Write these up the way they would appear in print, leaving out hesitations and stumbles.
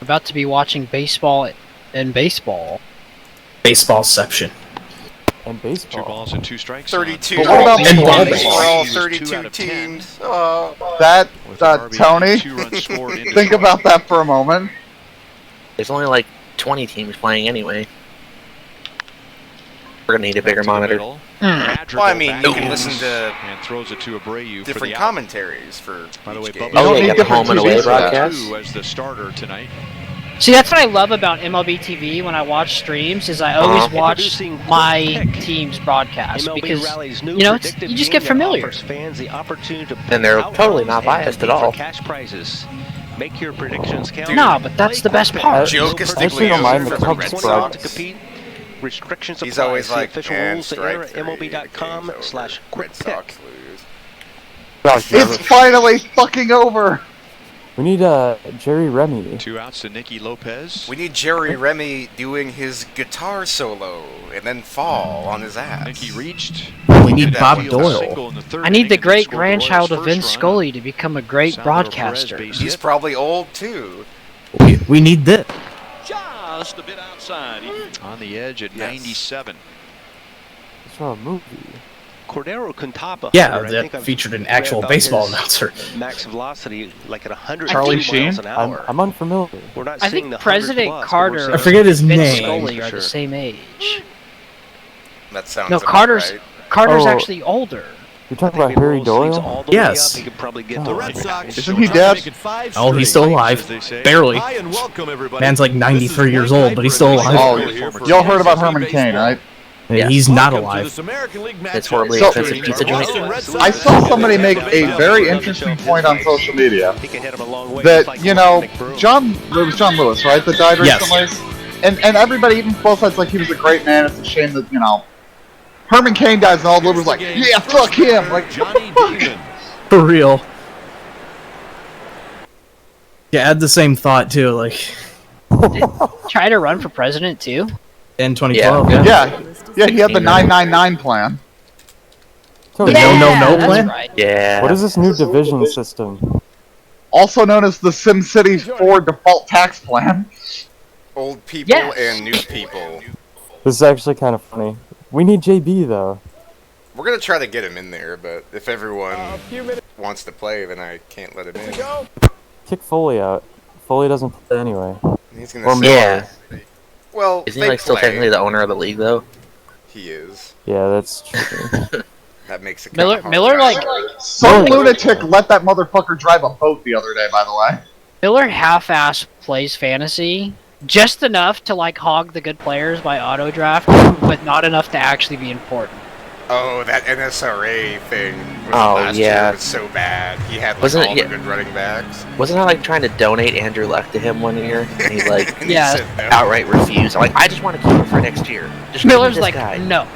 About to be watching baseball and baseball. Baseballception. And baseball. 2 balls and 2 strikes. 32. But what about teams? baseball? We're all 32 32 teams. Tony, think about that for a moment. There's only like 20 teams playing anyway. We're gonna need a bigger monitor. Well, I mean, you can listen to and throws it to Abreu different commentaries for By the way, each game. Oh, need yeah, got the different home and away TVs for that. broadcast. as the starter tonight. See, that's what I love about MLB TV when I watch streams, is I always watch my team's broadcast, because, you know, you just get familiar. And they're totally not biased at all. Make your predictions count. No, but that's the best part. Joe I actually don't mind the Castiglione Cubs from Red broadcast. Sox. Restrictions He's apply. always See like, official and rules strike there at three, MLB.com/quick Red pick. Sox lose. It's finally fucking over. We need Jerry Remy. 2 outs to Nicky Lopez. We need Jerry Remy doing his guitar solo and then fall on his ass. Nicky reached. We need Bob Single Doyle. in the third I need the inning and great scored the grandchild of Royals' Vince first Scully run. to become a great Salvador Perez broadcaster. base He's hit. probably old too. We need this. Just a bit outside. On the edge at 97. It's a movie. Cordero Contapa. Yeah, I that think I've featured an read actual about baseball his announcer. Max velocity like at 100 Charlie miles Sheen? an hour. I'm unfamiliar. We're not I seeing think the 100 President plus, but we're Carter seeing I forget his Vince name. Scully For are sure. the same age. That sounds No, about Carter's right. actually older. You're talking I think about Harry maybe rolls sleeves Doyle? all the way Yes. up, he could probably get Oh. to The like- Red Sox Isn't he dead? Oh, he's still alive. Barely. Hi and welcome, everybody. Man's like 93 This is years Wayne old, but he's Knight still for alive. the Oh, y'all heard about Herman Cain, right? Yeah, he's not Welcome to alive. this American League It's matchup. horribly So- expensive pizza joint. Boston Red Sox I saw somebody make a very interesting point on social media He could hit him a long way. that, Like you know, Nick Brewer. it was John Lewis, right, that died Yes. recently? And everybody, even both sides, like, he was a great man. It's a shame that, you know, Herman Cain dies and all the liberals like, yeah, fuck him. Like, what Johnny the fuck? Damon. For real. Yeah, I had the same thought too, like Try to run for president too. in 2012. Yeah. Yeah, he had the 999 plan. Tony, The no that's plan? right. Yeah. what is this new division system? Also known as the SimCity 4 default tax plan. Old people Yes. and new people. This is actually kind of funny. We need JB though. We're gonna try to get him in there, but if everyone wants to play, then I can't let him in. Kick Foley out. Foley doesn't play anyway. He's gonna Or say, yeah. well, Isn't they he like still play. technically the owner of the league though? He is. Yeah, that's true. That makes it kinda hard. Miller like Some lunatic let that motherfucker drive a boat the other day, by the way. Miller half-ass plays fantasy just enough to like hog the good players by auto draft, but not enough to actually be important. Oh, that NSRA thing was Oh, last yeah. year was so bad. He had like Wasn't it- all yeah. the good running backs. Wasn't I like trying to donate Andrew Luck to him one year? And he like And he Yeah. said no. outright refused. I'm like, I just want to keep him for next year. Just give me Miller's this like, guy. no.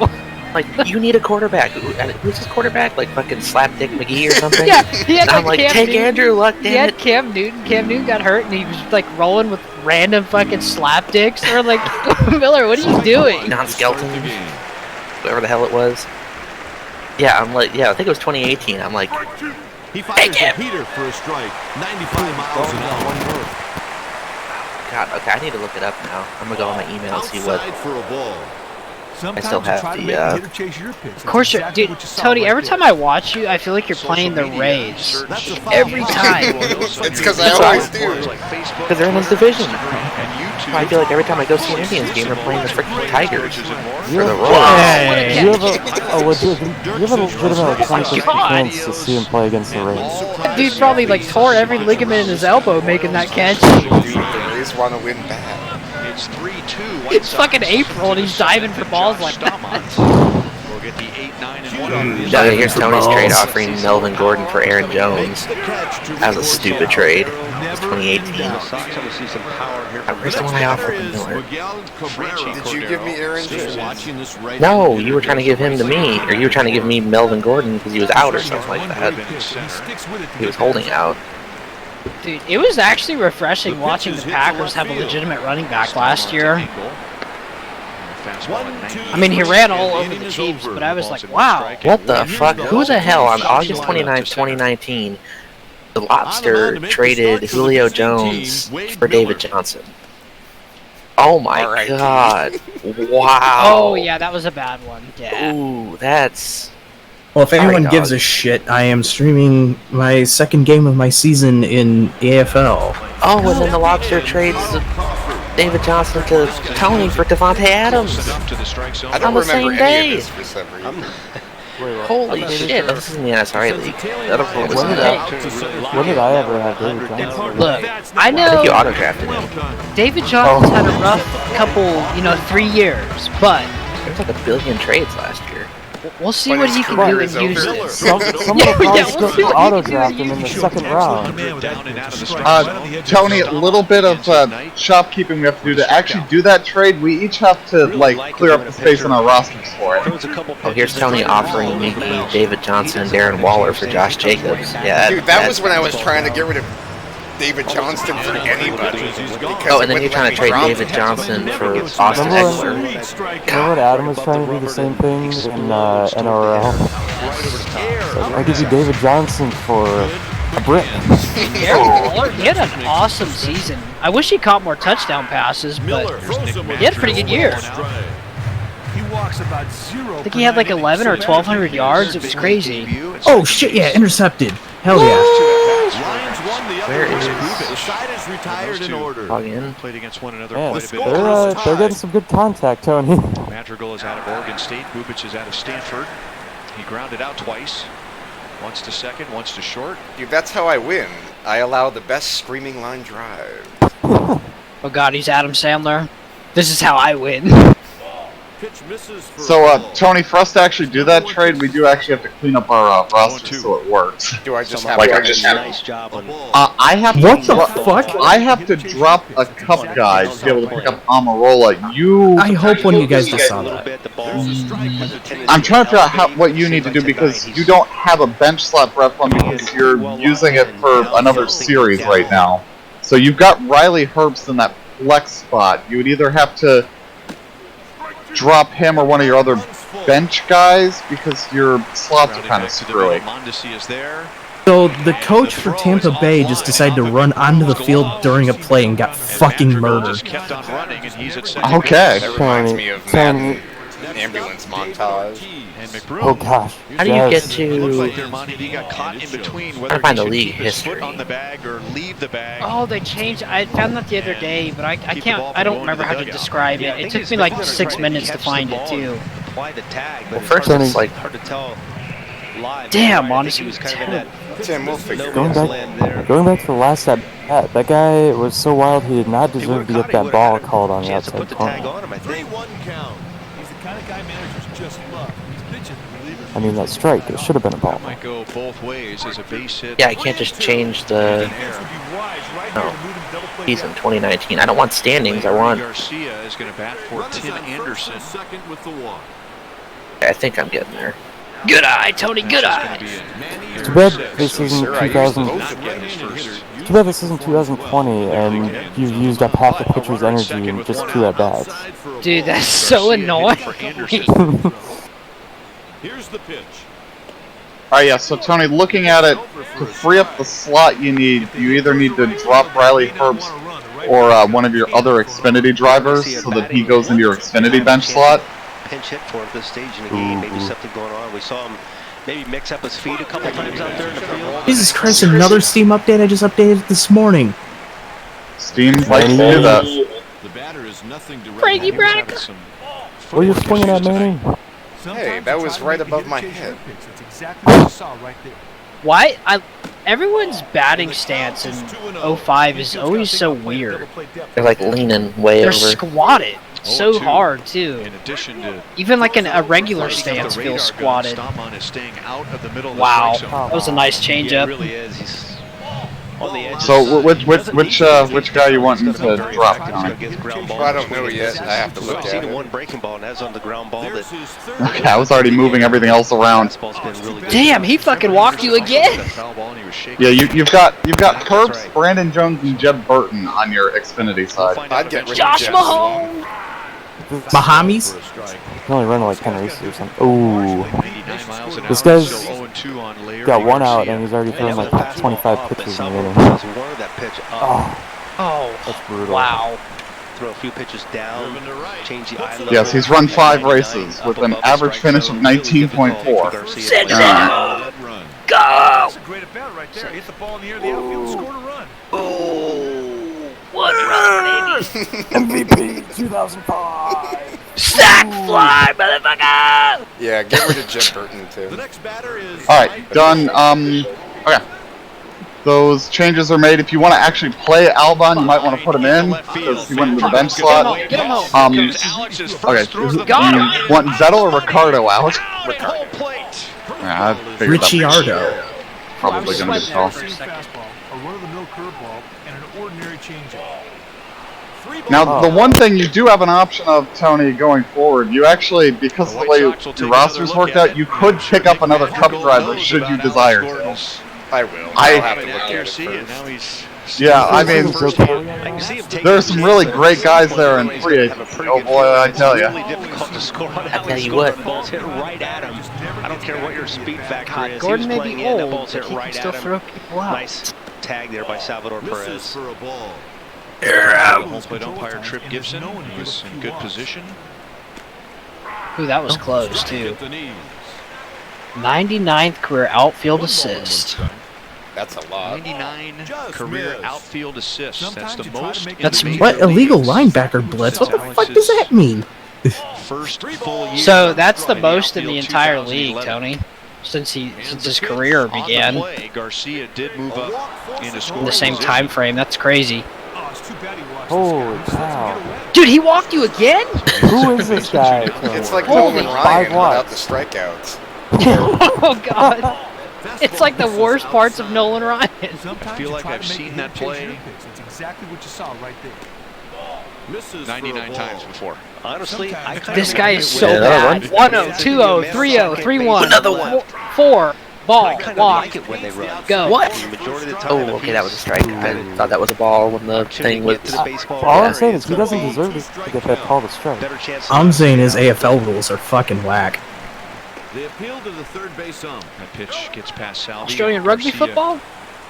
Like, you need a quarterback. Who's his quarterback? Like fucking Slapdick McGee or something? Yeah, he had And I'm like, Cam take Newton. Andrew Luck, He damn had it. Cam Newton. Cam Newton got hurt, and he was like rolling with random fucking slapdicks. Or like, Miller, what are you doing? Non-skeleton, whatever the hell it was. Yeah, I'm like, yeah, I think it was 2018. I'm like, He fires a heater for a strike. 95 miles an hour. God, okay, I need to look it up now. I'm gonna go on my email and see what. Outside for a ball. I still have the, Of course, dude, Tony. Every time I watch you, I feel like you're playing the Rays. Every time. It's because I always do. Because they're in this division. I feel like every time I go see an Indians game, they're playing the freaking Tigers. For the Royals. You have a legitimate like 20% God. chance to see him play against the Rays. Dude probably like tore every ligament in his elbow making that catch. The Rays want to win bad. It's 3-2. It's fucking April and he's diving for balls like that. We'll get the 8-9 and 1. Yeah, here's Tony's trade offering Melvin Gordon for Aaron Jones. That was a stupid trade. It was 2018. Where's the one I offered him Miller? Did you give me Aaron Jones? No, you were trying to give him to me, or you were trying to give me Melvin Gordon because he was out or something like that. He was holding out. Dude, it was actually refreshing watching the Packers have a legitimate running back last year. I mean, he ran all over the Chiefs, but I was like, wow. What the fuck? Who the hell on August 29th, 2019 The Lobster traded Julio Jones for David Johnson. Oh my R.I.P. god. Wow. Oh yeah, that was a bad one. Yeah. Ooh, that's... Well, if anyone Sorry, gives dog. a shit, I am streaming my second game of my season in AFL. Oh, and then the Lobster trades David Johnson to Tony for Devontae Adams. I don't On the remember same any day. of this for some reason. Holy shit, this is in the NSRA league. That When did I ever have David Johnson? Look, I I think know you auto-drafted him. David Johnson's had a rough couple, 3 years, but There was like a billion trades last year. we'll see But what his he can career do is in over. Houston. Someone will Yeah, probably we'll see what he auto-draft can do him in in the Houston. second round. Tony, a little bit of shopkeeping we have to do to actually do that trade. We each have to clear up the space on our rosters for it. Oh, here's Tony offering me David Johnson and Darren Waller for Josh Jacobs. Yeah, Dude, that was when I was trying to get rid of David Johnston for anybody. Oh, and then you're trying to trade David Johnson for Austin Eckler. Remember when Adam was trying to do the same thing in NRL? So I give you David Johnson for a brick. Darren Waller, he had an awesome season. I wish he caught more touchdown passes, but he had a pretty good year. I think he had like 11 or 1,200 yards. It was crazy. Oh shit, yeah, intercepted. Hell yeah. Where is The side is retired in order. log in? Played against one another Man, quite a bit. they're getting some good contact, Tony. Madrigal is out of Oregon State. Bubich is out of Stanford. He grounded out twice. Once to second, once to short. Dude, that's how I win. I allow the best streaming line drive. Oh god, he's Adam Sandler. This is how I win. So, Tony, for us to actually do that trade, we do actually have to clean up our roster so it works. Do I just have Nice job on I have What to the fuck? I have to drop a cup guy to be able to pick up Amarola. I hope one of you guys just saw that. I'm trying to figure out what you need to do because you don't have a bench slot rep on because you're using it for another series right now. So you've got Riley Herbst in that flex spot. You would either have to drop him or one of your other bench guys because your slots are kind of screwy. Mondesi is there. So the coach for Tampa Bay just decided to run onto the field during a play and got fucking murdered. Just kept on running, and he's at second Okay. That reminds me of Madden ambulance montage. And McBroom. Oh gosh. How do you get Looked like to... their Monty got caught in between I whether find he the should league keep his foot history. on the bag or leave the bag. Oh, they changed. I found that the other day, but I can't. I don't remember how to describe it. It took me like 6 minutes to find it too. apply the tag, but Well, it's first hard it's to- like... hard to tell live. Damn, I think honestly, he was it was kind of in that Tim, we'll figure it Going out. back to the last at bat, that guy was so wild he did not deserve to get that ball called on the chance to outside put the tag corner. on him, I think. 3-1 count. He's the kind of guy managers just love. He's pitching, believe it. I mean, that strike, it should have been a ball. That might go both ways as a base hit. Yeah, I can't just change the season 2019. I don't want standings. I want... Garcia is going to bat for Tim Anderson. Second with the walk. I think I'm getting there. Good eye, Tony. Good That's eye. just gonna be Too bad this isn't Sure, I used 2000. both Not again. getting his first. Too bad this isn't 2020, and you've used up half the pitcher's energy in just 2 at bats. Dude, that's so annoying. For Anderson. Here's the pitch. Alright, yeah, so Tony, looking at it, to free up the slot you need, you either need to drop Riley Herbst or one of your other Xfinity drivers so that he goes into your Xfinity bench slot. Pinch hit for him at this stage in the game. Maybe something going on. We saw him maybe mix up his feet a couple times out there in the field. Jesus Christ, another Steam update? I just updated it this morning. Steam likes to do that. The batter is nothing to Frankie recommend. Brack. What are you swinging at, Manny? Hey, that was right above my head. That's exactly what you saw right there. Why? Everyone's batting stance in 05 is always so weird. They're like leaning way They're over. squatted so 0-2. hard too. In addition to Even like a regular He's got the stance radar feels gun. squatted. Stamon is staying out of the middle of the Wow, strike zone. that was a nice Yeah, change it up. really is. He's on the edge. So, which guy you wanting to drop, Tony? Well, I don't know yet. I have to look I've at seen it. one breaking ball, and that's on the ground ball. That There's his third. Okay, I was already moving everything else around. fastball's been really good. Damn, he fucking walked you again. Foul ball and he was shaking. Yeah, you've got Herbst, Brandon Jones, and Jeb Burton on your Xfinity We'll side. find out I'd get eventually. rid Josh of Jets. Mahone. Bahamis? You can only run like 10 races or something. Ooh. 99 miles an This hour, guy's- still 0-2 on Larry got one out, Garcia. and he's already thrown like 25 pitches in the inning. Oh, That's brutal. wow. Throw a few pitches down, change the eye level. Yes, he's run 5 races with an average finish of 19.4. Sit down. Go! That's a great at bat right there. Hit the ball in the air, the outfield, and scored a run. Oh, one run, baby. MVP 2005. Sack fly, motherfucker! Yeah, get rid of Jim Burton too. The next batter is. Alright, done. Okay. Those changes are made. If you want to actually play Albon, you might want to put him in because he went into the bench slot. Get him home. Okay, do you want Vettel or Ricardo out? Ricardo. Yeah, I figured that Ricciardo. was probably going to be tough. Fastball, a run-of-the-mill curveball, and an ordinary changeup. Now, the one thing you do have an option of, Tony, going forward, you actually, because of the way your roster's worked out, you could pick up another Cup driver should you desire to. I will. I'll have to look at it first. Yeah, I mean, there's some really great guys there in free agency. Oh boy, I tell you. I tell you what. Balls hit right at him. I don't care what your speed factor God, is. Gordon he was may be playing in, that old, ball's hit but he right can still at him. throw people out. Nice tag there by Salvador Perez. For a ball. Home plate umpire Trip Gibson was in good position. Ooh, that was close, too. 99th career outfield assist. That's a lot. 99 career outfield assists. That's the most. That's what illegal linebacker blitz. What the fuck does that mean? First full year. So that's the most in the entire league, Tony, since his career began. Garcia did move up in The same time frame. That's crazy. Holy cow. Dude, he walked you again? Who is this guy? It's like Holy Nolan Ryan without watts. the strikeouts. Oh, God. It's like the worst parts of Nolan Ryan. I feel like I've seen that play That's exactly what you saw right there. 99 times before. Honestly, I kind This of guy is so Yeah, bad. another 1-0, 2-0, 3-0, 3-1. Another one. 4. Ball. I kind of Walk. like it when they run. Go. What? The majority of the time, Oh, okay, that was a strike. I thought that was a ball when the thing was. to the baseball. All I'm saying is he doesn't deserve to get that call to strike. Better chance. I'm saying his AFL rules are fucking whack. They appeal to the third base ump. That pitch gets past Salvi. Australian rugby Garcia football?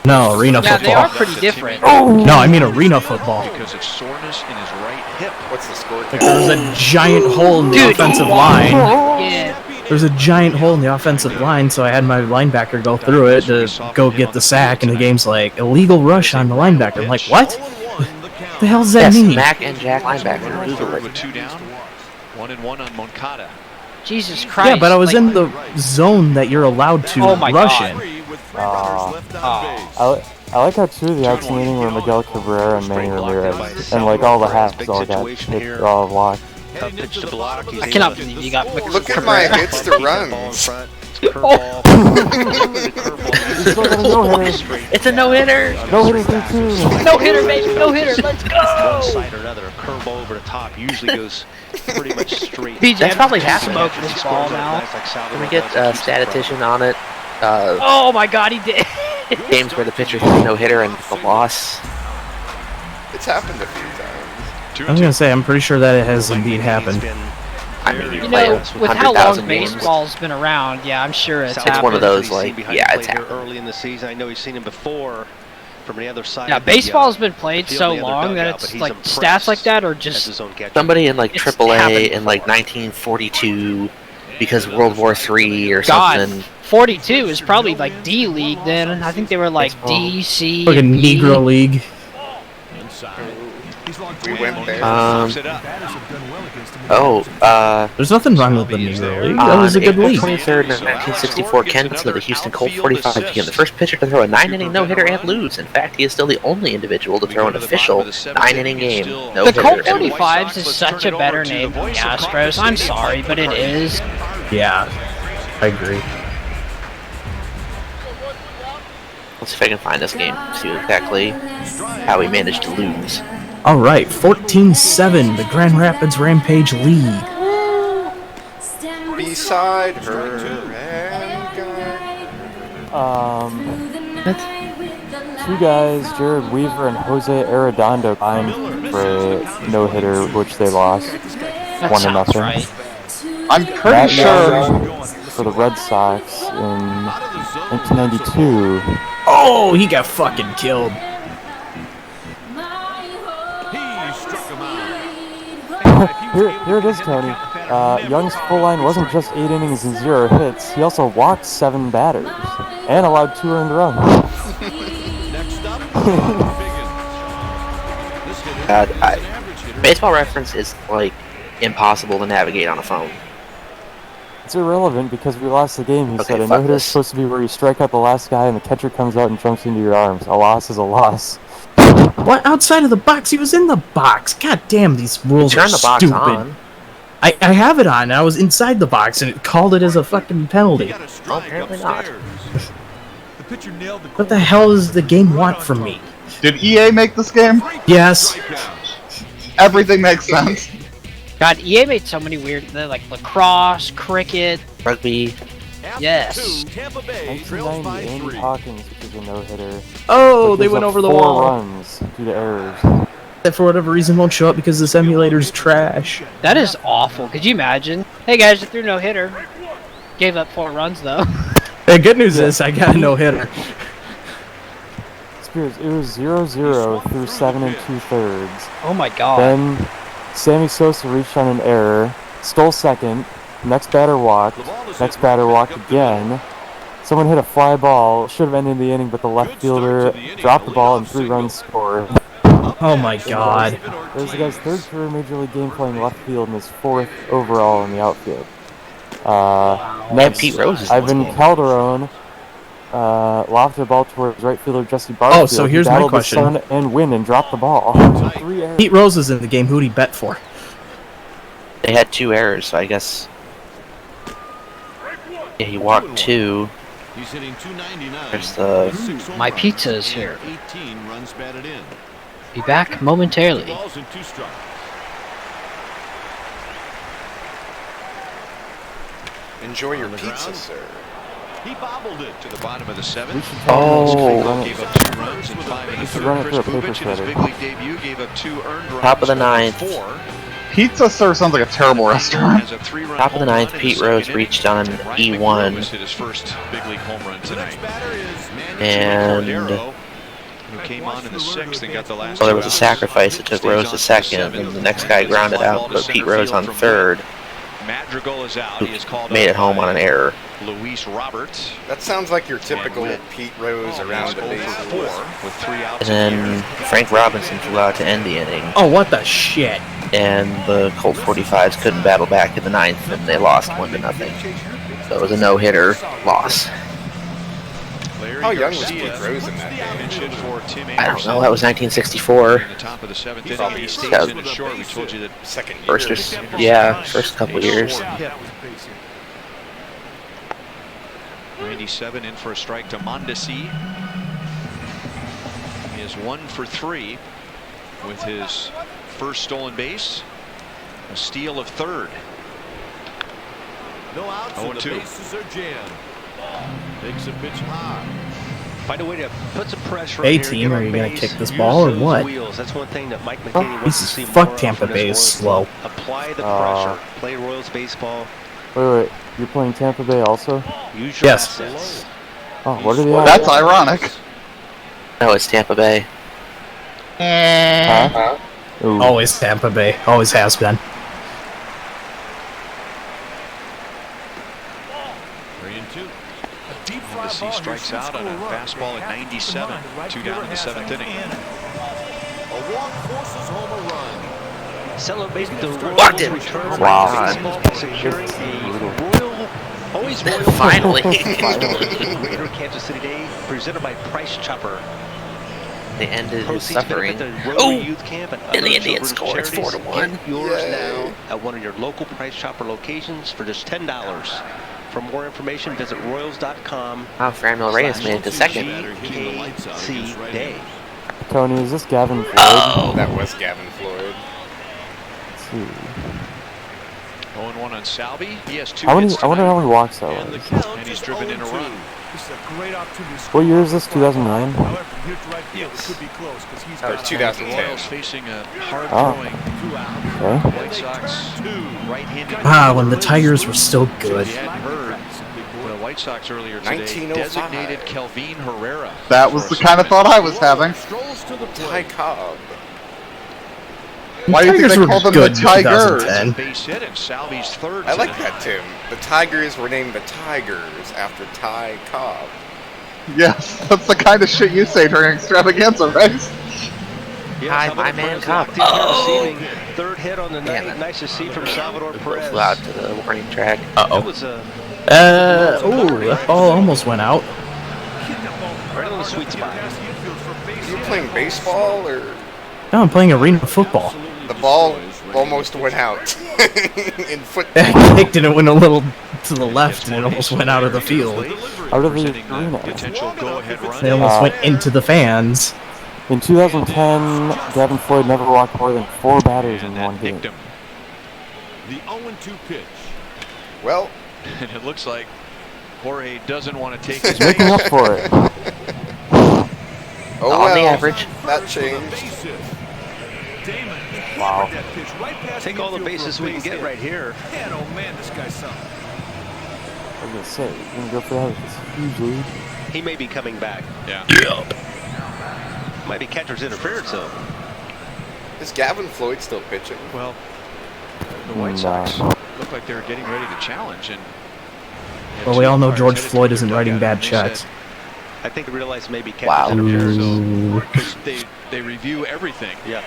No, arena Yeah, they are football. pretty different. No, I mean arena football. Because of soreness in his right hip. What's the score? Like, there's a giant hole in the Dude, offensive he line. Yeah. There's a giant hole in the offensive line, so I had my linebacker go through it to go get the sack, and the game's like, illegal rush on the linebacker. I'm like, what? What the hell does that Yes, mean? Mac and Jack linebacker. Google Third it. with 2 down. 1-1 on Moncada. Jesus Christ. Yeah, but I was like, in the zone that you're allowed to Oh my rush God. in. I like how two of the outs meeting were Miguel Cabrera and Manny Ramirez, and like all the halves all got hit all blocked. Pitch to block. I cannot believe you got Look at my hits to runs. He's still got a no-hitter. It's a no-hitter. No-hitter 3-2. No-hitter, baby. No-hitter. Let's One go. side or another, a curveball over the top usually goes pretty much straight. BJ, That's probably happening. smoke this ball now. Can we get a statistician on it? Oh my God, he did. Games where the pitcher threw no hitter and the loss. It's happened a few times. I was gonna say, I'm pretty sure that it has indeed happened. I mean, You play know, it with how 100,000 long games. baseball's been around, yeah, I'm sure it's It's happened. one of those, like, yeah, it's happened happened. early in the season. I know he's seen him before from the other side. Yeah, of the, baseball's been played the field, so the other long that dugout, but it's he's like impressed stats like that are as just his own catcher. Somebody in like It's AAA happened in like 1942 because World War III or God. something. 42 is probably like D League then. I think they were like D, C, Like a and B. Negro League. We went there. There's nothing wrong with the Negro League. That On was a good April league. 23rd, 1964, Ken Benson of the Houston Colt 45 became the first pitcher to throw a 9-inning no-hitter and lose. In fact, he is still the only individual to throw an official 9-inning game The no-hitter. Colt and lose. 45s is such a better name than the Astros. I'm sorry, but it is. Yeah, I agree. Let's see if I can find this game. See exactly how we managed to lose. All right, 14-7, the Grand Rapids Rampage lead. Beside her and Two guys, Jared Weaver and Jose Arredondo, timed for a no-hitter, which they lost. That 1-0. sounds right. I'm pretty sure. for the Red Sox in 1992. Oh, he got fucking killed. Here it is, Tony. Young's full line wasn't just 8 innings and 0 hits. He also walked 7 batters and allowed 2 earned runs. Baseball Reference is like impossible to navigate on a phone. It's irrelevant because we lost the game. He Okay, said a fuck no-hitter is this. supposed to be where you strike out the last guy and the catcher comes out and jumps into your arms. A loss is a loss. What? Outside of the box? He was in the box. God damn, these rules Turn are the box stupid. on. I have it on. I was inside the box and it called it as a fucking penalty. Well, apparently not. What the hell does the game want from me? Did EA make this game? Yes. Everything makes sense. God, EA made so many weird, like lacrosse, cricket. Rugby. Yes. 1990, Andy Hawkins, which is a no-hitter. Oh, but they gives went up over the 4 wall. runs due to errors. That for whatever reason won't show up because this emulator's trash. That is awful. Could you imagine? Hey guys, you threw no hitter. Gave up 4 runs though. The good news is I got a no-hitter. Spears, it was 0-0 through 7 2/3. Oh my god. Then Sammy Sosa reached on an error, stole second, next batter walked again. Someone hit a fly ball, should have ended the inning, but the left fielder dropped the ball and 3 runs scored. Oh my god. It was the guy's 3rd career Major League game playing left field and his 4th overall in the outfield. Next, Pete Rose is Ivan Calderon lofted a ball towards right fielder Jesse Barfield. Oh, so here's my question. He battled the sun and wind and dropped the ball. 3 errors. Pete Rose is in the game. Who'd he bet for? They had 2 errors, so I guess. Yeah, he walked 2. He's hitting 299. There's the. My pizza is here. 18 runs batted in. Be back momentarily. Balls and 2 strikes. Enjoy your pizza, sir. He bobbled it To the bottom of the 7th. We should Gave up 2 runs in 5 and a should run third. it Chris through a paper Bubich in his shredder. big league debut gave up 2 earned runs. Top of the over 9th. 4. Pizza Sir sounds like a terrible restaurant. Has a 3-run Top of the home 9th, run in Pete the Rose second reached inning. on And Ryan E1. McGrowas hit his first big league home run tonight. And. Cordero, who came on in the 6th and got the last Well, there 2 was a outs, sacrifice. It took stays Rose on to for second, 7th. and the next guy grounded out, but Pete Rose on 3rd. Madrigal is out. He is called Made up it home by on an error. Luis Roberts. That sounds like your typical Pete Rose around the Over bases. 4 with 3 outs. And then Frank Robinson flew out to end the inning, Oh, what the shit? and the Colt 45s couldn't battle back in the 9th, and they lost 1-0. So it was a no-hitter loss. How young was Pete Rose in that game? Pinch hit for Tim I don't Anderson. know. That was 1964. In the top of the 7th inning, Probably he stays his in it short. We told you that Second year. First, first couple years. 97 in for a strike to Mondesi. He is 1 for 3 with his first stolen base. A steal of 3rd. No outs, and the 0-2. bases are jammed. Takes a pitch high. Find a way to put some pressure Hey, on here, team, get are on you gonna base, kick this use ball or those what? Wheels. That's one thing that Mike Oh, McKinney wants to Jesus, see fuck more Tampa of from Bay this is Royals slow. team. Apply the pressure. Play Royals baseball. Wait, you're playing Tampa Bay also? Use your Yes. assets. Oh, what are the odds? That's ironic. No, it's Tampa Bay. Huh? Ooh. Always Tampa Bay. Always has been. 3-2. Mondesi strikes out on a fastball at 97. 2 down in the 7th inning. A walk forces home a run. Celebrate the Walked Royals' it. return Oh to my God. baseball by securing a Royal, always Royal Finally. Greater Kansas City Day, presented by Price Chopper. They ended his Proceeds suffering. benefit the Rotary Oh! Youth Camp and And the other Indians children's score. It's charities. 4-1. Get yours Yay. now at one of your local Price Chopper locations for just $10. For more information, visit Royals.com. Wow, Franmil Reyes made it to second. GKC Day. Tony, is this Gavin Floyd? Oh! That was Gavin Floyd. Let's see. 0-1 on Salvi. He has 2 How many? hits I wonder tonight, how many walks that And the was. count and he's is driven in a 0-2. run. This is a great opportunity to What score. year is this? 2009? However, from here to right field, it could be close because he's That was got 2010. Royals facing a hard Oh. throwing 2 outs. Okay. White Sox right-handed. Ah, when the Tigers were still good. If you hadn't heard, White Sox earlier today designated Kelvin Herrera. That was the kind of thought I was having. Ty Cobb. Why do you think they called them the Tigers? Base hit and Salvi's third. I like that, Tim. The Tigers were named the Tigers after Ty Cobb. Yes, that's the kind of shit you say during extravaganza, right? Hi, my man Cobb. Receiving third hit on the night. Nice to see from Salvador Perez. Flew out to the warning track. Ooh, that ball almost went out. Right on the sweet spot. Are you playing baseball or? No, I'm playing arena football. The ball almost went out in football. I kicked and it went a little to the left and it almost went out of the field. Out of the arena. Potential go-ahead run. They almost went into the fans. In 2010, Gavin Floyd never walked more than 4 batters in one game. The 0-2 pitch. Well, And it looks like Jorge doesn't want to take his Making up for it. oh On well, the average. that changed. Wow. Take all the bases we can get right here. Man, oh man, this guy's something. I was gonna say, you're gonna go for that with this huge lead. He may be coming back. Yeah. Might be catcher's interference, though. Is Gavin Floyd still pitching? Well, the White Sox look like they're getting ready to challenge. And Well, we all know George Floyd isn't writing bad checks. I think they realize maybe catcher's Wow. interference. Ooh. They review everything. Yeah.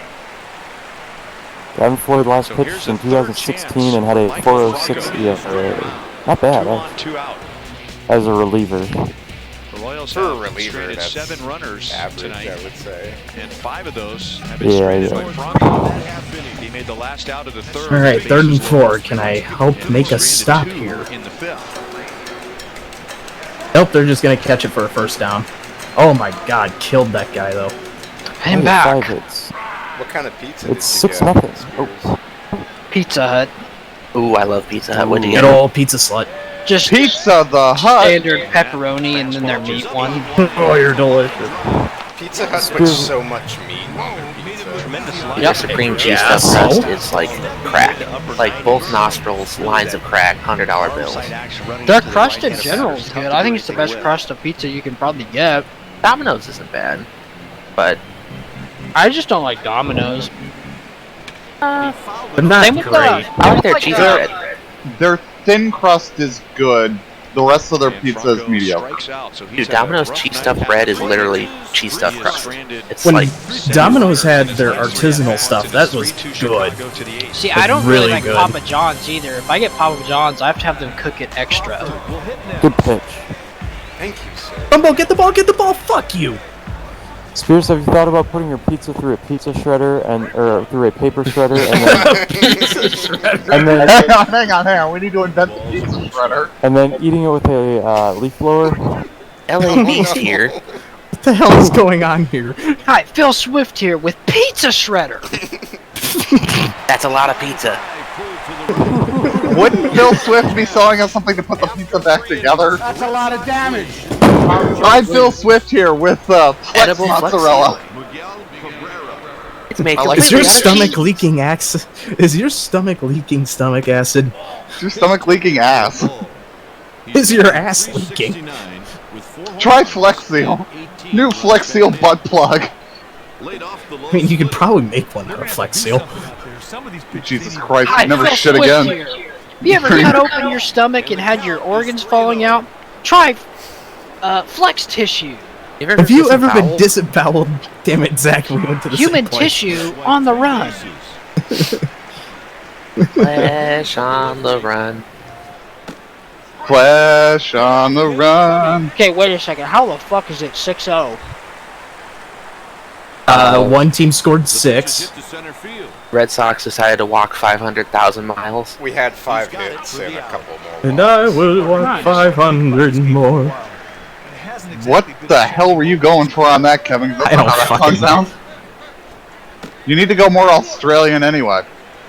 Gavin Floyd last So pitched here's in a third 2016 and had a chance for 4.06 Michael ERA. Not bad, 2 on, 2 out. as a reliever. The Royals For a have reliever, stranded that's 7 runners average, tonight, I would say. and 5 of those have been Yeah, stranded yeah. by Franco. He made the last out of the third. All right, The 3rd and bases 4. loaded. Can I help And make a stranded stop 2 here? in the 5th. Nope, they're just gonna catch it for a first down. Oh my God, killed that guy though. I'm Only back. 5 hits. What kind of pizza It's did you 6-0. get? Oh. Pizza Hut. Ooh, I love Pizza Hut. What'd you Good get? old pizza slut. Just Pizza the Hut. standard pepperoni and then their meat one. Oh, you're delicious. Pizza Hut puts so much meat on their pizza. Tremendous Their line. supreme cheese Yeah, stuffed so? crust is like crack. Like both nostrils, lines of crack, $100 bills. Their crust in general is good. I think it's the best crust of pizza you can probably get. Domino's isn't bad, but I just don't like Domino's. But not Same with great. I like their cheese bread. Their thin crust is good. The rest of their pizza is mediocre. Dude, Domino's cheese stuffed bread is literally cheese stuffed crust. It's When like Domino's had their artisanal stuff, that was good. See, I don't really really like good. Papa John's either. If I get Papa John's, I have to have them cook it extra. Good pitch. Thank you, sir. Bumbo, get the ball, fuck you! Spears, have you thought about putting your pizza through a pizza shredder or through a paper shredder and then Hang on. We need to invent the pizza shredder. and then eating it with a leaf blower? LA Beast here. What the hell is going on here? Hi, Phil Swift here with Pizza Shredder. That's a lot of pizza. Wouldn't Phil Swift be selling us something to put the pizza back together? That's a lot of damage. I'm Phil Swift here with Flex Edible mozzarella. It's made I like Is your completely out of stomach cheese. leaking acid? Is your stomach leaking stomach acid? Is your stomach leaking ass? Is your ass leaking? Try Flex Seal. New Flex Seal butt plug. I mean, you could probably make one out of Flex Seal. Jesus Christ, Hi, never Phil shit Swift again. here. Have you ever cut open your stomach and had your organs falling out? Try Flex Tissue. Have you ever been disemboweled? Damn it, Zach, we went to the Human same place. tissue on the run. Flesh on the run. Flash on the run. Okay, wait a second. How the fuck is it 6-0? One team scored 6. Red Sox decided to walk 500,000 miles. We had 5 hits and a couple more. And I will want 500 more. What the hell were you going for on that, Kevin? That's I don't not how that fucking song sounds. You need to go more Australian anyway.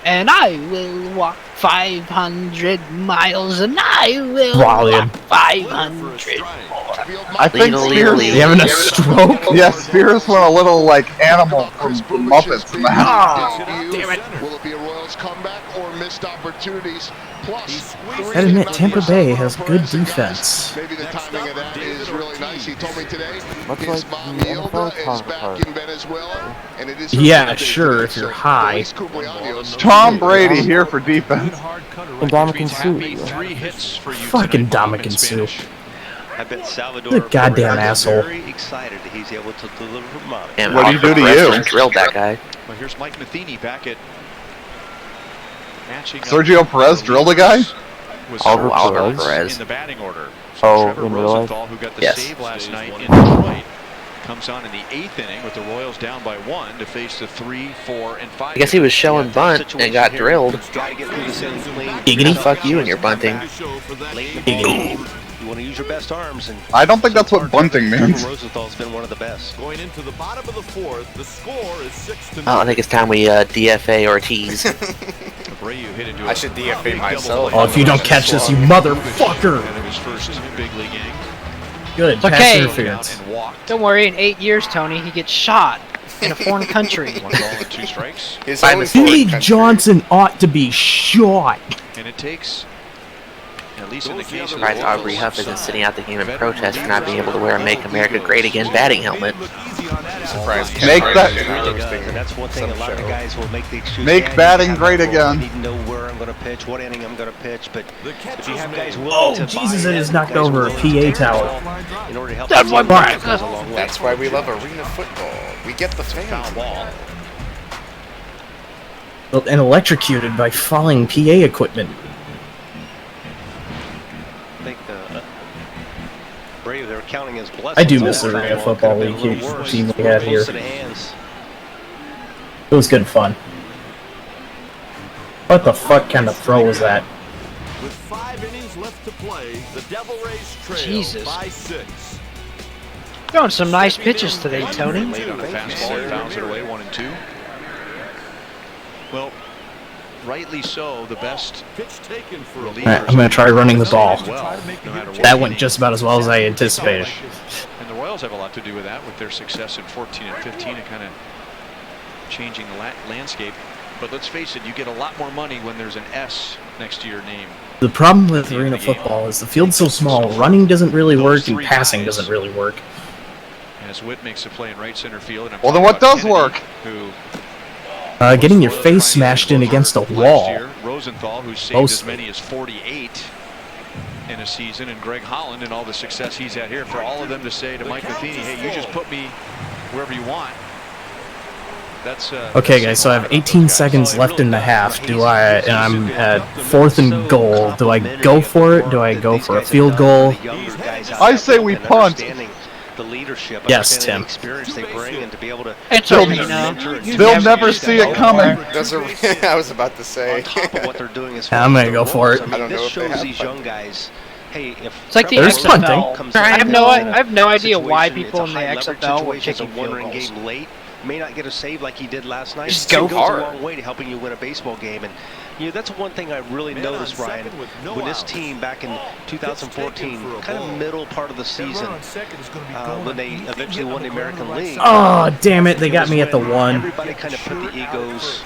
And I will walk 500 miles, and I will Volume. walk 500 more. I think Spears... You having a stroke? Yeah, Spears went a little like animal from the Muppets in that. Oh, damn it. Will it be a Royals comeback or missed opportunities? Plus, I'd admit, Tampa Bay has good defense. maybe the timing of that is really nice. He told me today Much his like mom the Yilda NFL is back counterpart. in Venezuela, and it is Yeah, sure, if you're high. Tom Brady here for defense. And Dominican Sue. Fucking Dominican Sue. I bet Salvador The goddamn is asshole. very excited that he's able to deliver for Mom. And What do you do to you? Drilled that guy. Well, here's Mike Matheny back at matching. Sergio Perez drilled a guy? Was Oliver Perez. in the batting order. Oh, Trevor in real life? Rosenthal, who got the Yes. save last night in Detroit, comes on in the 8th inning with the Royals down by 1 to face the 3, 4, and 5. I guess he was showing bunt and got drilled. Giggity. Giggity, fuck you and your bunting. Giggity. You want to use your best arms, and I don't think that's what bunting means. Trevor Rosenthal's been one of the best. Going into the bottom of the 4th, the score is 6-0. Oh, I think it's time we DFA Ortiz. Abreu hit into I should DFA myself. Oh, if you don't catch this, you motherfucker! Kind of his first big league inning. Good, It's pass okay. interference. And walked. Don't worry, in 8 years, Tony, he gets shot in a foreign country. 1 ball and 2 strikes. His By only mistake. foreign Steve country. Johnson ought to be shot. And it takes, at least in the case of the Surprised Aubrey Royals, Huff isn't sitting out the game in protest for not being able to wear a Make America Great Again batting helmet. Surprised Ken Make Hart that- didn't Really roasting does, and that's one thing. A some lot of show. guys will make the excuse. Make "Yeah, batting I great again." need to know where I'm going to pitch, what inning I'm going to pitch. But if you have guys willing Oh, to Jesus, buy it in, has knocked guys over a willing to PA carry tower. the ball in order to help That's the my team, brain. goes a long way. That's why we love arena football. We get the foul fans. ball. And electrocuted by falling PA equipment. I think Brady, they're counting his blessings. I do miss the all Arena time long. Football Could have been a League little worse. team we had here. Close to the hands. It was good fun. What the fuck kind of throw was that? With 5 innings left to play, the Devil Rays trail Jesus. by 6. Throwing some nice pitches today, Tony. Late on a fastball, he fouls it away, 1-2. Well, rightly so, the best Pitch taken for a relievers. Alright, I'm gonna try running the ball. Well, no matter what That went inning. just about as well as I anticipated. And the Royals have a lot to do with that, with their success in 14 and 15 and kind of changing the landscape. But let's face it, you get a lot more money when there's an S next to your name. The problem with arena football is the field's so small, running doesn't really work and passing doesn't really work. As Witt makes a play in right center field. And I'm Well, then talking what about does Kennedy, work? Who Getting your face smashed in against a last wall. year, Rosenthal, who saved as Mostly. many as 48 in a season, and Greg Holland and all the success he's had here. For all of them to say to Mike Matheny, hey, you just put me wherever you want. That's Okay, guys, so I have 18 seconds left in the half. And I'm at 4th and goal. Do I go for it? Do I go for a field goal? I say we punt. The leadership, Yes, understanding Tim. the experience they bring, and to be able to. It's They'll- arena. They'll never see it coming. Does I was about to say. On top of what they're doing as I'm gonna go for it. I mean, I don't know this if they shows have these punting. young guys. Hey, if It's like the There's XFL. punting. comes I have in no, in a I have no idea why situation, people it's in a the high-leverage XFL were situation, it's a kicking field one-run goals. game late. May not get a save like he did last night. Just It go goes hard. a long way to helping you win a baseball game, and you know that's one thing I really noticed, Ryan, when this team back in 2014, kind of middle part of the season, when they eventually won the American League. Oh, damn it, they got me at the 1. Everybody kind of put the egos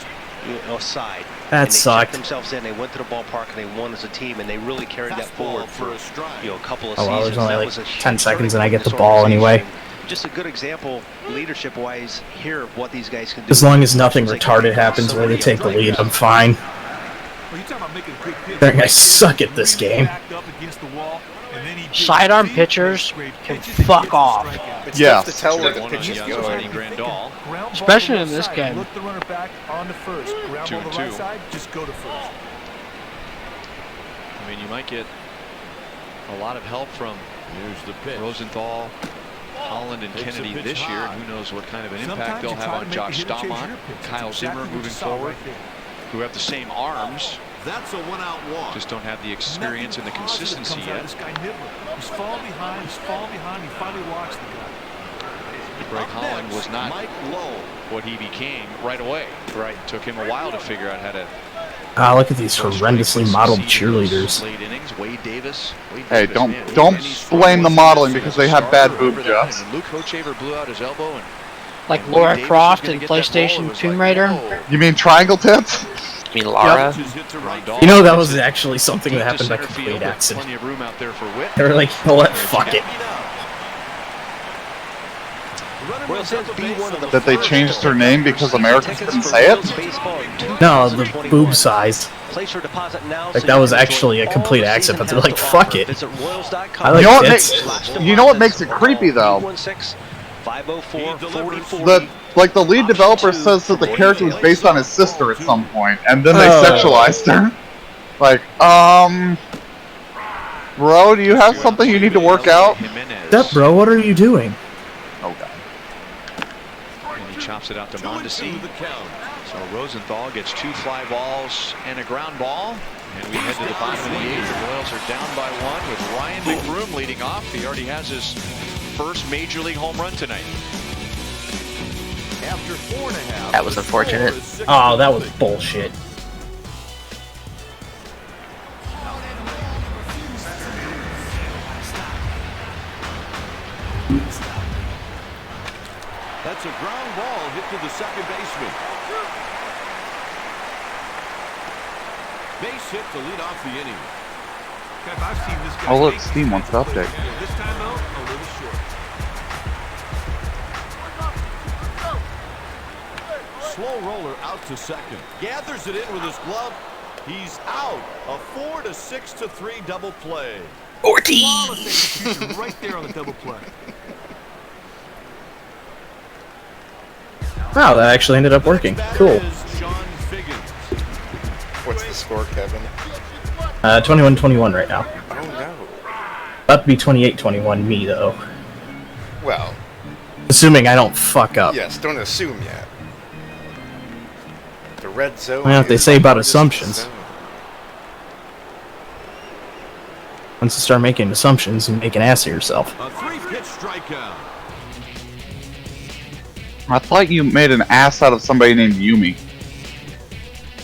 aside. That and they sucked. checked themselves in. They went to the ballpark and they won as a team, and they really carried that forward for a couple of Oh, well, seasons. there's only That like was a 10 seconds and I turning get the point ball in this anyway. organization. Just a good example, leadership-wise, here of what these guys can do. As long as nothing retarded happens where they take the lead, I'm fine. That guys suck at this game. Sidearm pitchers can fuck off. It's Yeah. tough to tell where the One pitch is on Yossi going. Grandal. Especially in this game. Look the runner back on the first. Ground 2 ball and to the right 2. side, just go to first. I mean, you might get a lot of help from Here's the pitch. Rosenthal, Holland, and Takes a Kennedy pitch this year. high. Who knows what kind of an impact Sometimes they'll you have try on to make Josh the hitter chase Staumont, your pitch. That's Kyle exactly Zimmer what you moving saw forward, right there. who have the same arms, That's a 1-out walk. just don't have the experience and the Nothing positive consistency comes out of yet. This guy Nibbler. He's falling behind. He's falling behind. He finally walks the guy. Greg Holland was not Mike Lowe. what he became right away. Right, took him a while to figure out how to Ah, look at these horrendously modeled cheerleaders. Hey, don't blame the modeling because they have bad boob jobs. Like Laura Croft in PlayStation Tomb Raider? You mean triangle tits? You mean Lara? You know, that was actually something that happened by complete accident. They were like, you know what, fuck it. That they changed her name because Americans couldn't say it? No, the boob size. Like, that was actually a complete accident, but they're like, fuck it. I like tits. You know what makes it creepy, though? The lead developer says that the character was based on his sister at some point, and then they sexualized her. Like, bro, do you have something you need to work out? Step, bro, what are you doing? Oh, God. And he chops it out to Mondesi. So Rosenthal gets 2 fly balls and a ground ball. And we head to the bottom of the 8th. The Royals are down by 1 with Ryan McBroom leading off. He already has his first Major League home run tonight. After 4.5. That was unfortunate. Oh, that was bullshit. That's a ground ball hit to the second baseman. Base hit to lead off the inning. I've seen this guy. Oh, look, Steam wants to update. This time though, a little short. Slow roller out to second. Gathers it in with his glove. He's out. A 4-6-3 double play. Flawless execution right there on the double play. Wow, that actually ended up working. Cool. What's the score, Kevin? 21-21 right now. Oh no. About to be 28-21 me, though. Well. Assuming I don't fuck up. Yes, don't assume yet. The red zone. Well, what they say about assumptions. Once you start making assumptions, you make an ass of yourself. A 3-pitch strikeout. I thought you made an ass out of somebody named Yumi.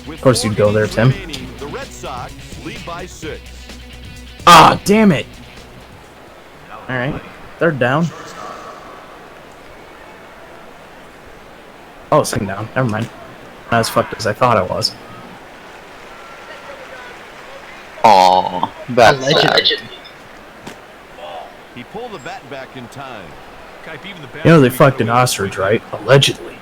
Of course you'd go there, Tim. The Red Sox lead by 6. Ah, damn it! Alright, third down. Oh, second down. Never mind. Not as fucked as I thought I was. Aww, that's sad. He pulled the bat back in time. You know they fucked an ostrich, right? Allegedly.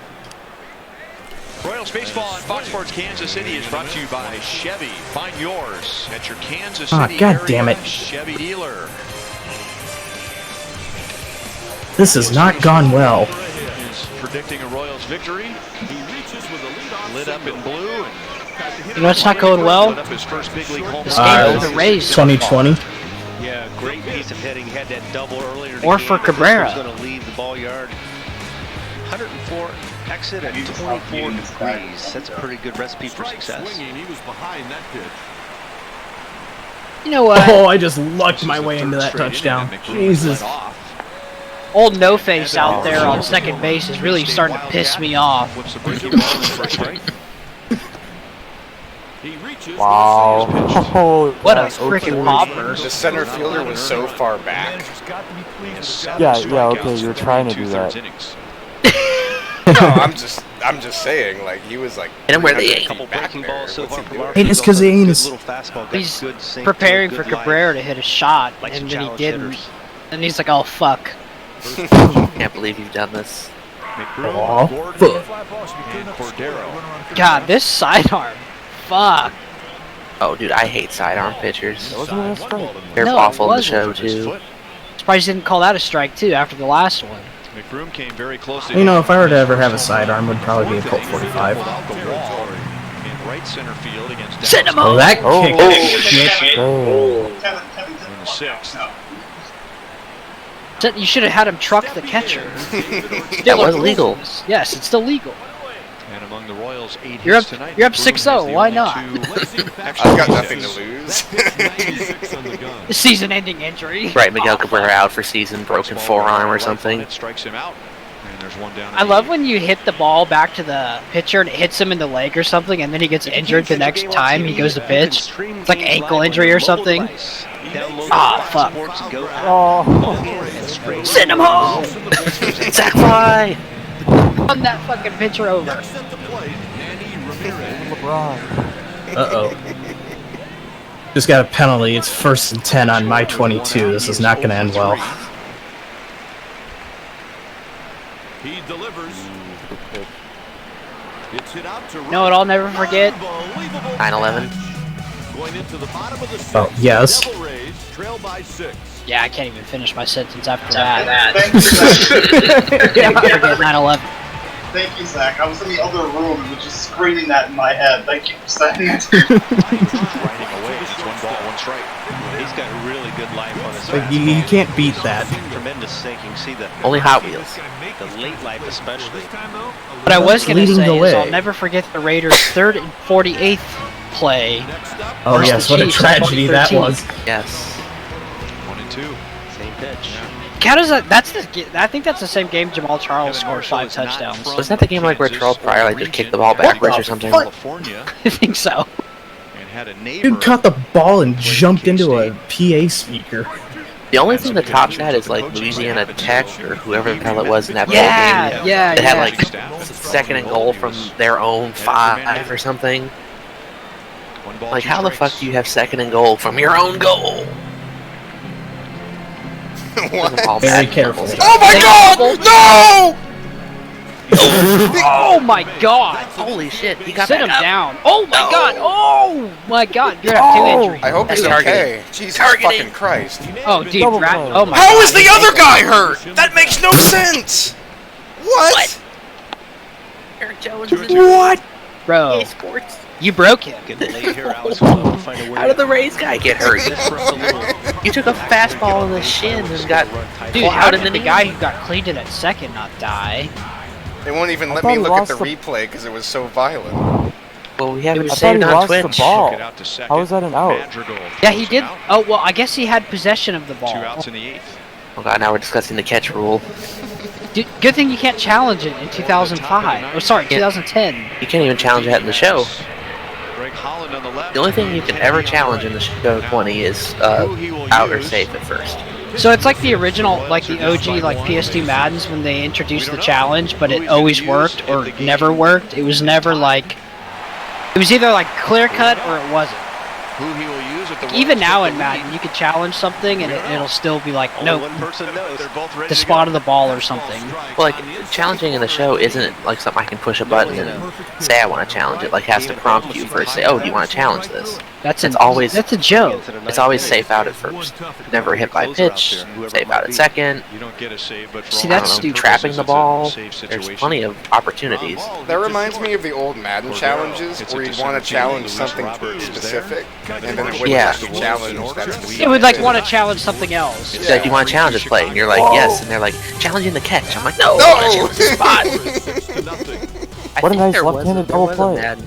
Royals baseball on Fox Sports Kansas City is brought to you by Chevy. Find yours at your Kansas City God damn it. Chevy dealer. This has not gone well. Is predicting a Royals victory. Lit up in blue. You know it's not going well? Lit up his first big league home This game with the Rays. 2020. Yeah, great piece of hitting. Had that double earlier. Or for Cabrera. Going to leave the ball yard. 104 exit at 24 degrees. That's a pretty good recipe for success. He was behind that pitch. You know what? Oh, I just lucked my way into that touchdown. Jesus. Old No Face out there on second base is really starting to piss me off. Wow. What a freaking popper. The center fielder was so far back. Yeah, okay, you're trying to do that. No, I'm just saying, like, he was like... Hit him where they couple breaking balls so far from our Hey, it's because he's preparing for Cabrera to hit a shot, and then he didn't. And he's like, oh, fuck. Can't believe you've done this. Oh, fuck. God, this sidearm. Fuck. Oh, dude, I hate sidearm pitchers. They're No, awful it in the show, wasn't. too. Surprised he didn't call that a strike, too, after the last one. McBroom came very close. You know, if I were to ever have a sidearm, it would probably be a Colt 45. In right center field against Send him Oh, that kick. Shit. in the 6th. You should have had him truck the catcher. That was legal. Yes, it's still legal. And among the Royals, 8 You're up. hits tonight. You're up McBroom 6-0. has the Why only not? 2 I've got nothing to lose. Season-ending injury. Right, Miguel Cabrera out for season, broken forearm or something. It strikes him out. And And there's one down. I love when you hit the ball back to the pitcher and it hits him in the leg or something, and then he gets injured the next time he goes to pitch. It's like ankle injury or something. Ah, fuck. Oh. Send him home! Sack fly! Run that fucking pitcher over. LeBron. Uh-oh. Just got a penalty. It's 1st and 10 on my 22. This is not going to end well. He delivers. It's hit out to No, I'll never forget. 9/11. Going into the bottom of the Oh, yes. Devil Rays trail by 6. Yeah, I can't even finish my sentence after that. Thank you, Zach. Yeah, I forget 9/11. Thank you, Zach. I was in the other room and was just screaming that in my head. Thank you for saying it. Riding away. It's 1 ball, 1 strike. He's got really good life on his Like, you can't beat that. Tremendous sinking. See the Only Hot Wheels. late life especially. What I was going to Leading say the is way. I'll never forget the Raiders' 3rd and 48th play. Oh, versus yes, the what a Chiefs in tragedy that 2013. was. Yes. 1 and 2. Same pitch. How does that? I think that's the same game Jamal Charles scored 5 touchdowns. Was that the game like where Charles Pryor like just kicked the ball backwards or something? California, I think so. and had a neighbor. Dude caught the ball and jumped into a PA speaker. The only thing that tops that is like Louisiana Tech or whoever the hell it was in that bowl Yeah, game. yeah, That had yeah. like 2nd and goal from their own 5 or something. 1 ball, Like 2 how the fuck strikes. do you have 2nd and goal from your own goal? What? Very careful. Oh my god! No! Oh my god! Holy shit, he got Sit back him up. down. Oh my god! Oh my god! You're gonna have 2 injuries. I hope he's That's okay. Jesus Targeting. fucking Christ. Oh, dude, Double rat. play. Oh my How god. is the other guy hurt? That makes no sense! What? Eric Jones. What? Bro, EA Sports. you broke him. How did the Rays guy get hurt? You took a fastball in the shin and got Dude, how plowed in did the the guy who got cleaned in at second not die? They won't even let thought me he look at lost the the- replay because it was so violent. Well, we have it I thought he saved on lost Twitch. the ball. Took it out to second. How was that an out? Madrigal Yeah, he throws did. it out. Oh, well, I guess he had possession of the 2 ball. outs in the 8th. Oh god, now we're discussing the catch rule. Dude, good thing you can't challenge it in 2005. Oh, sorry, 2010. You can't even challenge that in the show. Greg Holland on the left. The only thing you can ever challenge in the show 20 is out or safe at first. So it's like the original, like the OG, like PS2 Maddens when they introduced the challenge, but it always worked or never worked. It was never like, it was either like clear cut or it wasn't. Who he will use at the Even Royals now take in the Madden, lead. you could challenge something and it'll still be like, Only no, one person knows. They're both ready the to spot go. of the ball or something. Well, like, challenging in the show isn't like something I can push a button and say I want to challenge it. Like, it has to prompt you first. Say, oh, do you want to challenge this? That's It's always that's a joke. It's always safe out at first. Never hit by pitch. Safe out at second. You don't get a save, but for See, all that's intents and stupid. Trapping the purposes, ball. it's a safe There's situation. plenty of opportunities. That reminds me of the old Madden challenges It's a where you'd want to December challenge Luis something Robert is specific, there. and then it wouldn't Yeah. let you challenge that specific. It would like want to challenge something else. It's like, do you want to challenge this play? And you're like, yes. And they're like, challenging the catch. I'm like, no, No! I want to challenge the spot. I What a think nice there was left-handed there was double a play. Madden.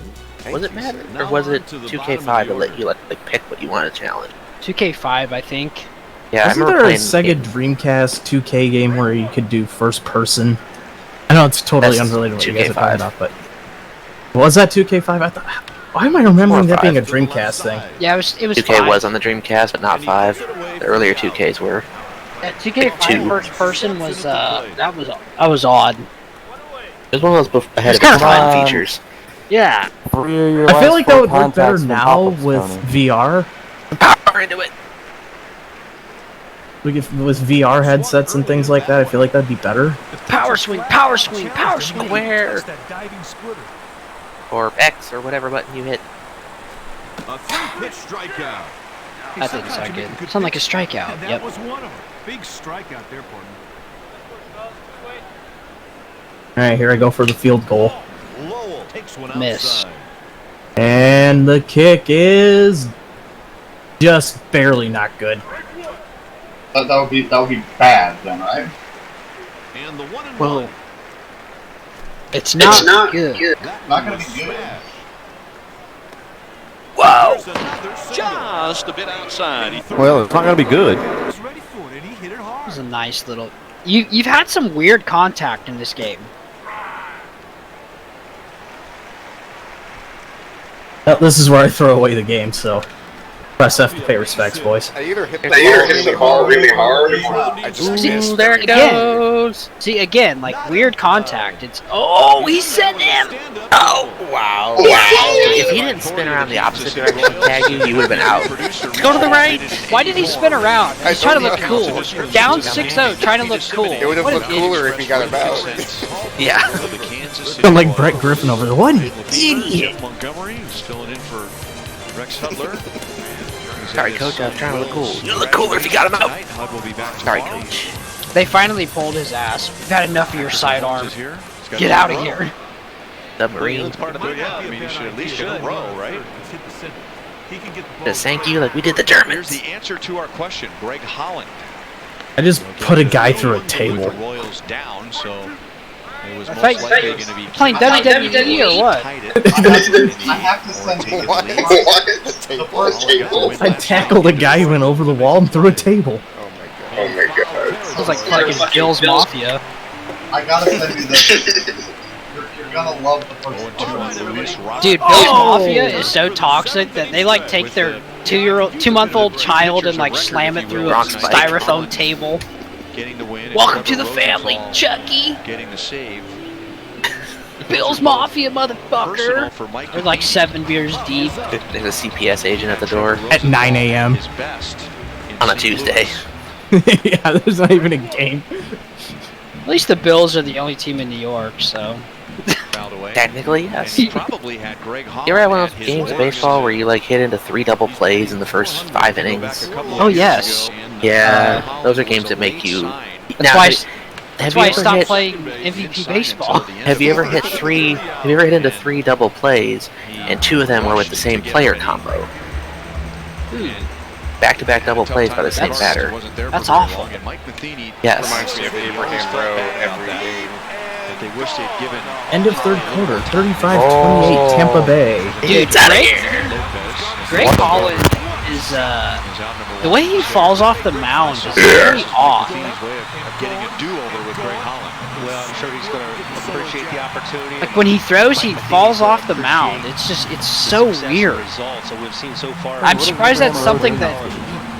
Was it Madden? Or was it 2K5 to let you like pick what you want to challenge? 2K5, I think. Yeah, Wasn't I there remember a playing Sega Dreamcast 2K game where you could do first person? I know it's totally That's unrelated to what you guys are 2K5. talking about, but was that 2K5? I thought. Why am I remembering that being a 5. Dreamcast thing? Yeah, it was 2K 5. was on the Dreamcast, but not 5. The earlier 2Ks were. 2K5 2. first person was that was odd. It was one of those ahead of It's its kinda time fun. features. Yeah. I feel like that would work better now with VR. Power into it. Like if with VR headsets and things like that, I feel like that'd be better. Power swing, power swing, power swing. Where? That diving splitter. Or X or whatever button you hit. A 3-pitch strikeout. That didn't sound good. Sound like a strikeout. And that Yep. was one of them. Big strikeout there, partner. All right, here I go for the field goal, Lowell takes one Miss. outside. and the kick is just barely not good. That would be bad then, right? And the 1-1. Whoa. It's not good. Not gonna be good. Whoa. There's another single. Just a bit outside. Well, it's not going to be good. He was ready for it, and he hit it It hard. was a nice little. You've had some weird contact in this game. Well, this is where I throw away the game, so press F to pay respects, boys. I either hit the ball really hard, or I just missed. There it goes. See, again, like weird contact. It's he sent him. Oh wow! If he didn't spin around the opposite direction to tag you, you would have been out. Go to the right. Why did he spin around? He's trying to look cool. Down 6-0, trying to look cool. It would have looked cooler if he got it out. Yeah. I'm like Brett Griffin over there. What an idiot! Montgomery is filling in for Rex Hudler. Sorry, coach, I was trying to look cool. You look cooler if you got him out. Sorry, coach. They finally pulled his ass. We've had enough of your sidearm. Get out of here. Submarine. Yeah, I mean, you should at least get a row, right? Just thank you like we did the Germans. Here's the answer to our question. Greg Holland. I just put a guy through a table. The Royals down, so it was I most thought likely going to be playing WWE or what? I have to send you I tackled a guy who went over the wall and threw a table. Oh my god! Sounds like fucking Bill's Mafia. I gotta send you this. You're gonna love the first one. Dude, Bill's Mafia is so toxic that they like take their 2-month-old child and like slam it through a styrofoam table. Getting the win. Welcome to the family, Chucky. Getting the save. Bill's Mafia, motherfucker. They're like 7 beers deep. There's a CPS agent at the door. At 9 a.m. On a Tuesday. Yeah, there's not even a game. At least the Bills are the only team in New York, so. Technically, yes. He probably had Greg Holland. You ever had one of those games of baseball where you like hit into 3 double plays in the first 5 innings? Oh yes. Yeah, those are games that make you. That's why I stopped playing MVP baseball. Have you ever hit into 3 double plays, and 2 of them were with the same player combo? Back-to-back double plays by the same batter. That's awful. Yes. Reminds me of Abraham Rowe every game. They wish they'd given. End of third quarter, 35-28, Tampa Bay. Dude, Greg Holland is the way he falls off the mound is very off. Getting a do-over with Greg Holland. Well, I'm sure he's going to appreciate the opportunity. Like when he throws, he falls off the mound. It's so weird. I'm surprised that's something that.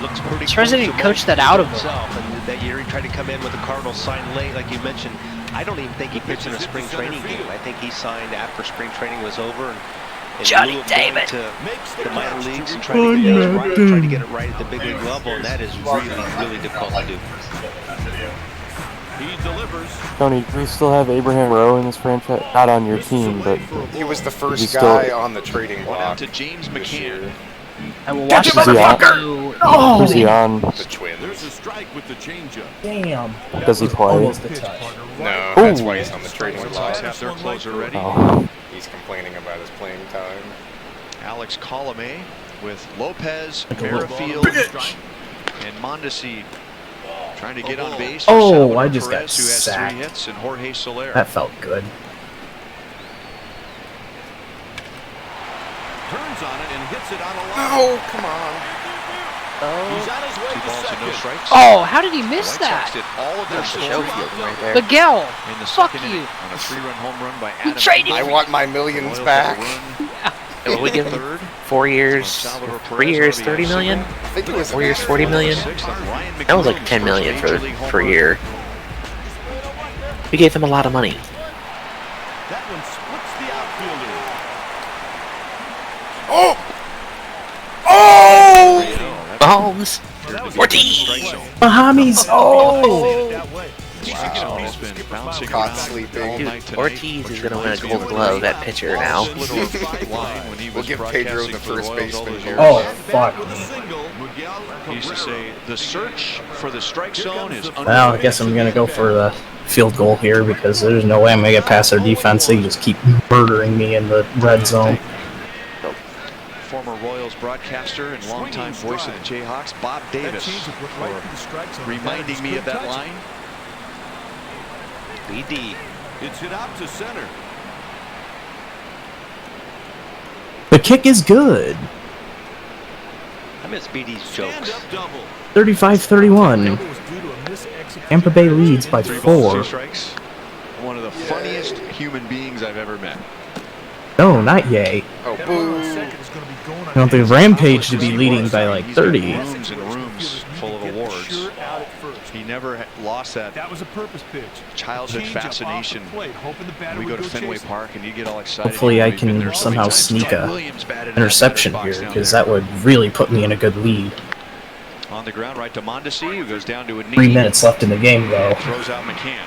I'm surprised they didn't coach that out of him. And that year he tried to come in with the Cardinals signed late, like you mentioned. I don't even think he pitched in a spring training game. I think he signed after spring training was over. And Johnny David to the minor leagues and trying to get it right at the big league level, and that is really, really difficult to do. He delivers. Tony, do you still have Abraham Rowe in this franchise? Not on your team, but he was the first guy on the trading block. To James McCann. I will watch this motherfucker. Who's he on? The Twins. There's a strike with the changeup. Damn. Does he play? Almost a touch. No, that's why he's on the trading block. Have their closer ready. Oh. He's complaining about his playing time. Alex Colomé with Lopez, Merrifield, and Mondesi trying to get on base. Oh, I just got Perez, who has sacked. 3 hits, and Jorge Soler. That felt good. Turns on it and hits it on a line. Oh, come on. He's on his way 2 to balls and no second. strikes. Oh, how did he miss The White Sox that? did all of their That's the scoring show field right there. Miguel, in the fuck second you. inning on a 3-run home run by We Adam. traded I want my millions back. And what we give him? 4 years, 3 years, 30 million? I think it was 4 years, 40 million? That was like 10 million for a year. We gave him a lot of money. That one splits the outfielder. Oh! Oh! Mahomes! Ortiz! Bahamis! Oh! He's been bouncing Caught around sleeping. all night Dude, tonight. Ortiz is going to win a gold glove at pitcher now. We'll give Pedro the first baseman here. Oh, fuck. He used to say, the search for the strike zone is underway. Well, I guess I'm going to go for the field goal here because there's no way I'm going to get past their defense. They just keep murdering me in the red zone. Former Royals broadcaster and longtime voice of the Jayhawks, Bob Davis, for reminding me of that line. BD. It's hit out to center. The kick is good. I'm miss BD's jokes. 35-31. Tampa Bay leads by 3 balls, 2 4. strikes. One of the funniest human beings I've ever met. No, not yay. Oh, boo. I don't think Rampage to be leading by like 30. Rooms and rooms full of awards. He never lost that was a purpose pitch. childhood fascination. We go to Fenway Park and you get all excited. Hopefully I can somehow sneak a interception here, because that would really put me in a good lead. On the ground, right to Mondesi, who goes down to a knee. 3 minutes left in the game, though. Throws out McCann.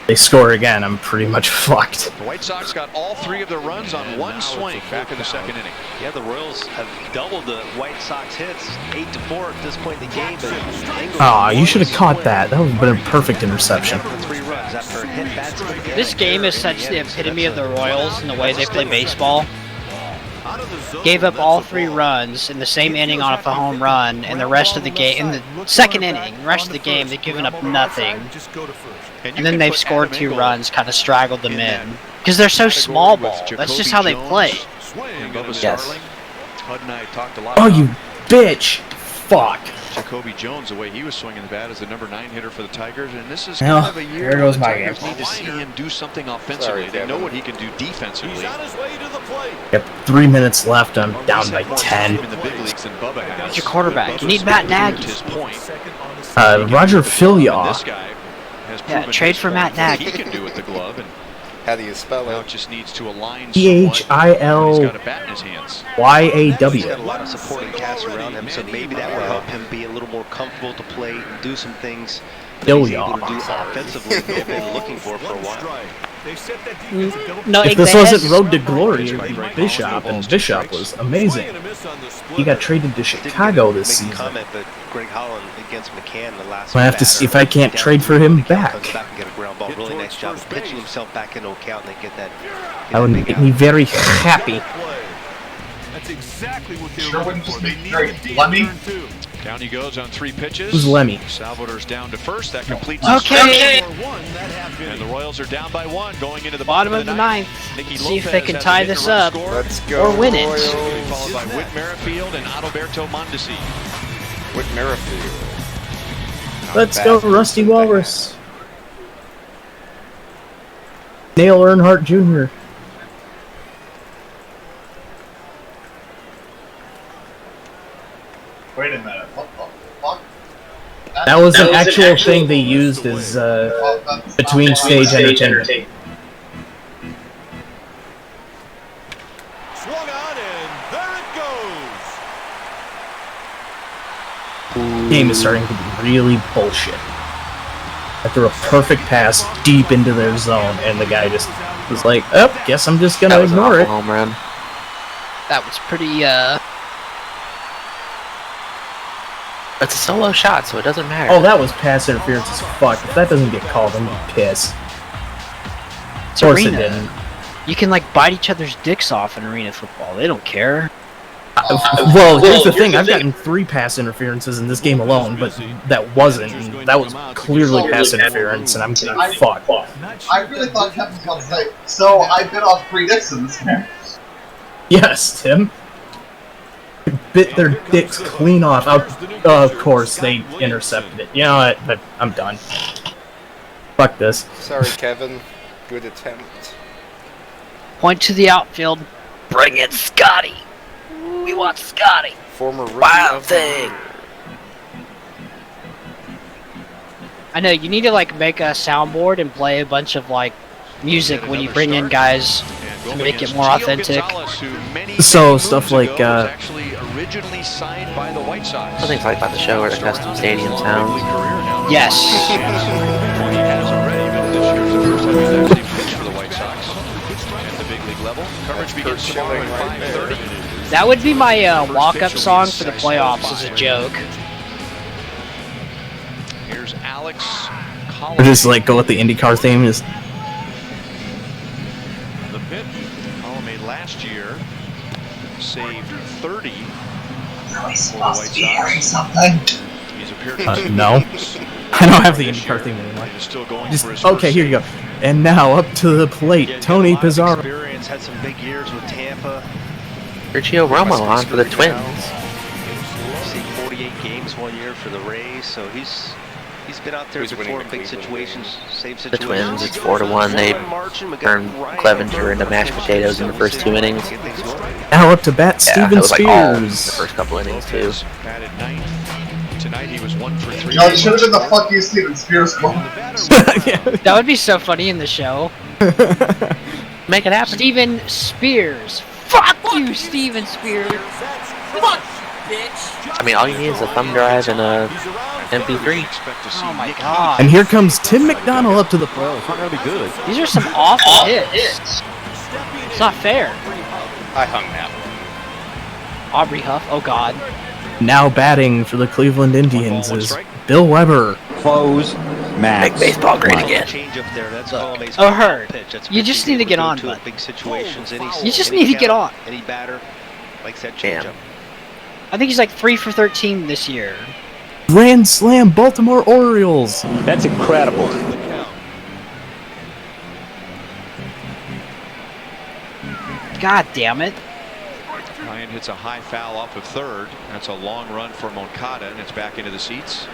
They score again, I'm pretty much fucked. The White Sox got all 3 of their runs on one swing back in the 2nd inning. Yeah, the Royals have doubled the White Sox hits, 8-4 at this point in the game. Aw, you should have caught that. That would have been a perfect interception. 3 runs after a hit batsman. This game is such the epitome of the Royals and the way they play baseball. Gave up all 3 runs in the same inning on a home run, and the rest of the game, in the 2nd inning, the rest of the game, they've given up nothing. And then they've scored 2 runs, kind of straggled them in. Because they're so small ball. That's just how they play. Yes. Hud and I talked a lot Oh, about you bitch! Fuck. Jacoby Jones, the way he was swinging the bat as the number 9 hitter for the Tigers, and this is Well, kind of a year there where goes the my Tigers game. need to see him do something offensively. They know what he can do defensively. Yep, 3 minutes left. I'm down by 10. In the big leagues than Bubba has. Who's your quarterback? You need Matt Nagy. His point. Roger This Filyaw. guy has Yeah, proven trade his for point, Matt what Nagy. he can do with the glove, and How do you spell now it? it just needs to align. Thilyaw. somewhat. He's got a bat in his hands. He's got a lot of supporting cast around him, so maybe that will help him be a little more comfortable to play and do some things that he's able to do offensively that they've been looking for a while. No, If they this had- wasn't Road to Glory, it'd be Bishop, and Bishop was amazing. He got traded to Chicago this Make a season. comment, but Greg Holland against McCann the last. I have to see if I can't trade for him back. Comes back and get a ground ball. Really nice job of pitching himself back into account and they get that. That would make me very happy. That's exactly what they Sure were wouldn't looking just for. be They great. needed deep Lemmy? turn two. Down he goes on 3 pitches. Who's Lemmy? Salvador's down to first. That completes Okay. And the Royals are down by 1 going into the Bottom of the 9th. Nicky See if they Lopez can has tie a hit this to run up. score. Let's go. Or win it. Royals. Followed by Whit Merrifield and Adalberto Mondesi. Whit Merrifield. Not Let's bad go, for Rusty some bad. Walrus. Dale Earnhardt Jr. Wait a minute. What the fuck? That was an actual thing they used as between stage entertainment. Swung on and there it goes. Game is starting to be really bullshit. I threw a perfect pass deep into their zone, and the guy just was like, "Oh, guess I'm just That gonna was an ignore awful it." home run. That was pretty, It's a solo shot, so it doesn't matter. Oh, that was pass interference as fuck. If that doesn't get called, I'm gonna be pissed. it's Of course it arena. didn't. You can, like, bite each other's dicks off in arena football. They don't care. Well, here's the thing. I've gotten 3 pass interferences in this game alone, but that wasn't. And that was clearly pass interference, and I'm getting fucked. I really thought Kevin was going to say, so I bit off 3 dicks in this game. Yes, Tim. Bit their dicks clean off. Of course, they intercepted it. You know what? But I'm done. Fuck this. Sorry, Kevin. Good attempt. Point to the outfield. Bring it, Scotty. We want Scotty. Former rookie Wild of the thing. year. I know, you need to, like, make a soundboard and play a bunch of, like, music when you bring in guys to make it more authentic. So, stuff like, Originally signed by the White Sox. Something like by the show or the custom stadium sounds. Yes. He has already, but this year's the first time he's actually pitched for the White Sox at the big league level. Coverage begins tomorrow at 5:30. That would be my walk-up song for the playoffs as a joke. Here's Alex Or Collins. just like go with the IndyCar theme. Just The pitch. Colomé last year saved 30 Are we for the supposed White to be hearing Sox. something? He's appeared in 2 no. games. I don't have the IndyCar theme anymore. He's still going Just for his okay. first Here you go. And now up to the plate, Tony Pizarro. Experience, had some big years with Tampa. Sergio Romo on for the Twins. 38 games one year for the Rays, so he's been out there before in big situations, save The situations. Twins, it's 4-1. They turned Clevenger into mashed potatoes in the first 2 innings. Now up to bat, Steven it was like all in the Spears. first couple innings too. Batted ninth. Tonight he was 1 for 3. No, it should have been the fuck you, Steven Spears goal. That would be so funny in the show. Make it happen. Steven Spears. Fuck you, Steven Spears. Fuck, bitch. I mean, all you need is a thumb drive and a MP3. Oh my god. And here comes Tim McDonald up to the Well, it's not going to be good. These are some awful hits. It's not fair. I hung that one. Aubrey Huff. Oh god. Now batting for the Cleveland Indians is Bill Weber. Close. Max. Make baseball great again. Change up there. That's always Oh, Hurd. pitch. That's You just need to get on, to bud. big situations. You just need to get on. Any batter likes that change Damn. up. I think he's like 3 for 13 this year. Grand Slam Baltimore Orioles. That's incredible. God damn it. Ryan hits a high foul off of third. That's a long run for Moncada, and it's back into the seats.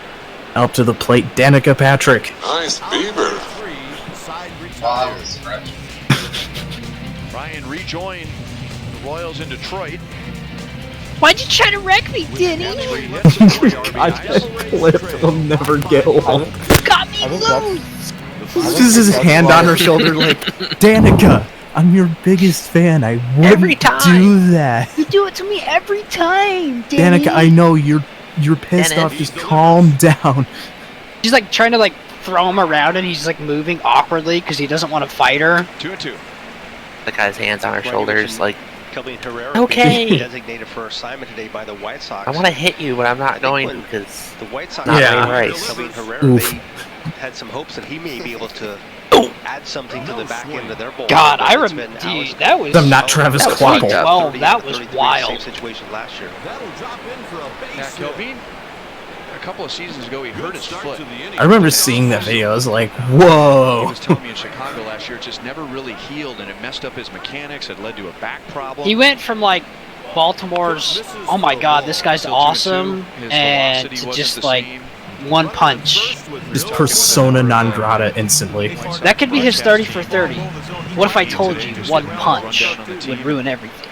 Up to the plate, Danica Patrick. Nice beaver. Ryan rejoined the Royals in Detroit. Why'd you try to wreck me, Denny? God, that clip will never get old. Got me loose. This is his hand on her shoulder like, Danica, I'm your biggest fan. I Every wouldn't time. do that. You do it to me every time, Denny. Danica, I know you're pissed off. Just calm down. She's like trying to like throw him around and he's like moving awkwardly because he doesn't want to fight her. 2-2. The guy's hands on her shoulders, like, Kelvin Herrera Okay. being designated for assignment today by the White Sox. I want to hit you, but I'm not going to because The White Sox not Yeah. Ray Rice. Kelvin Herrera, Oof. they had some hopes that he may be able to add something to the back end of their bullpen. God, I It's remember. been hours. Dude, that was. I'm not Travis that was Quapple. 2012. That was 33 wild. save situation last year. Now, Kelvin, a couple of seasons ago, he hurt his foot. I remember seeing that video. I was like, He whoa. was telling me in Chicago last year, it just never really healed, and it messed up his mechanics. It led to a back problem. He went from like Baltimore's, oh my god, this guy's Still 2-2. awesome, His and velocity to wasn't just the like same. one punch. Just persona non grata instantly. That could be his 30 for 30. What if I told you one punch would ruin everything?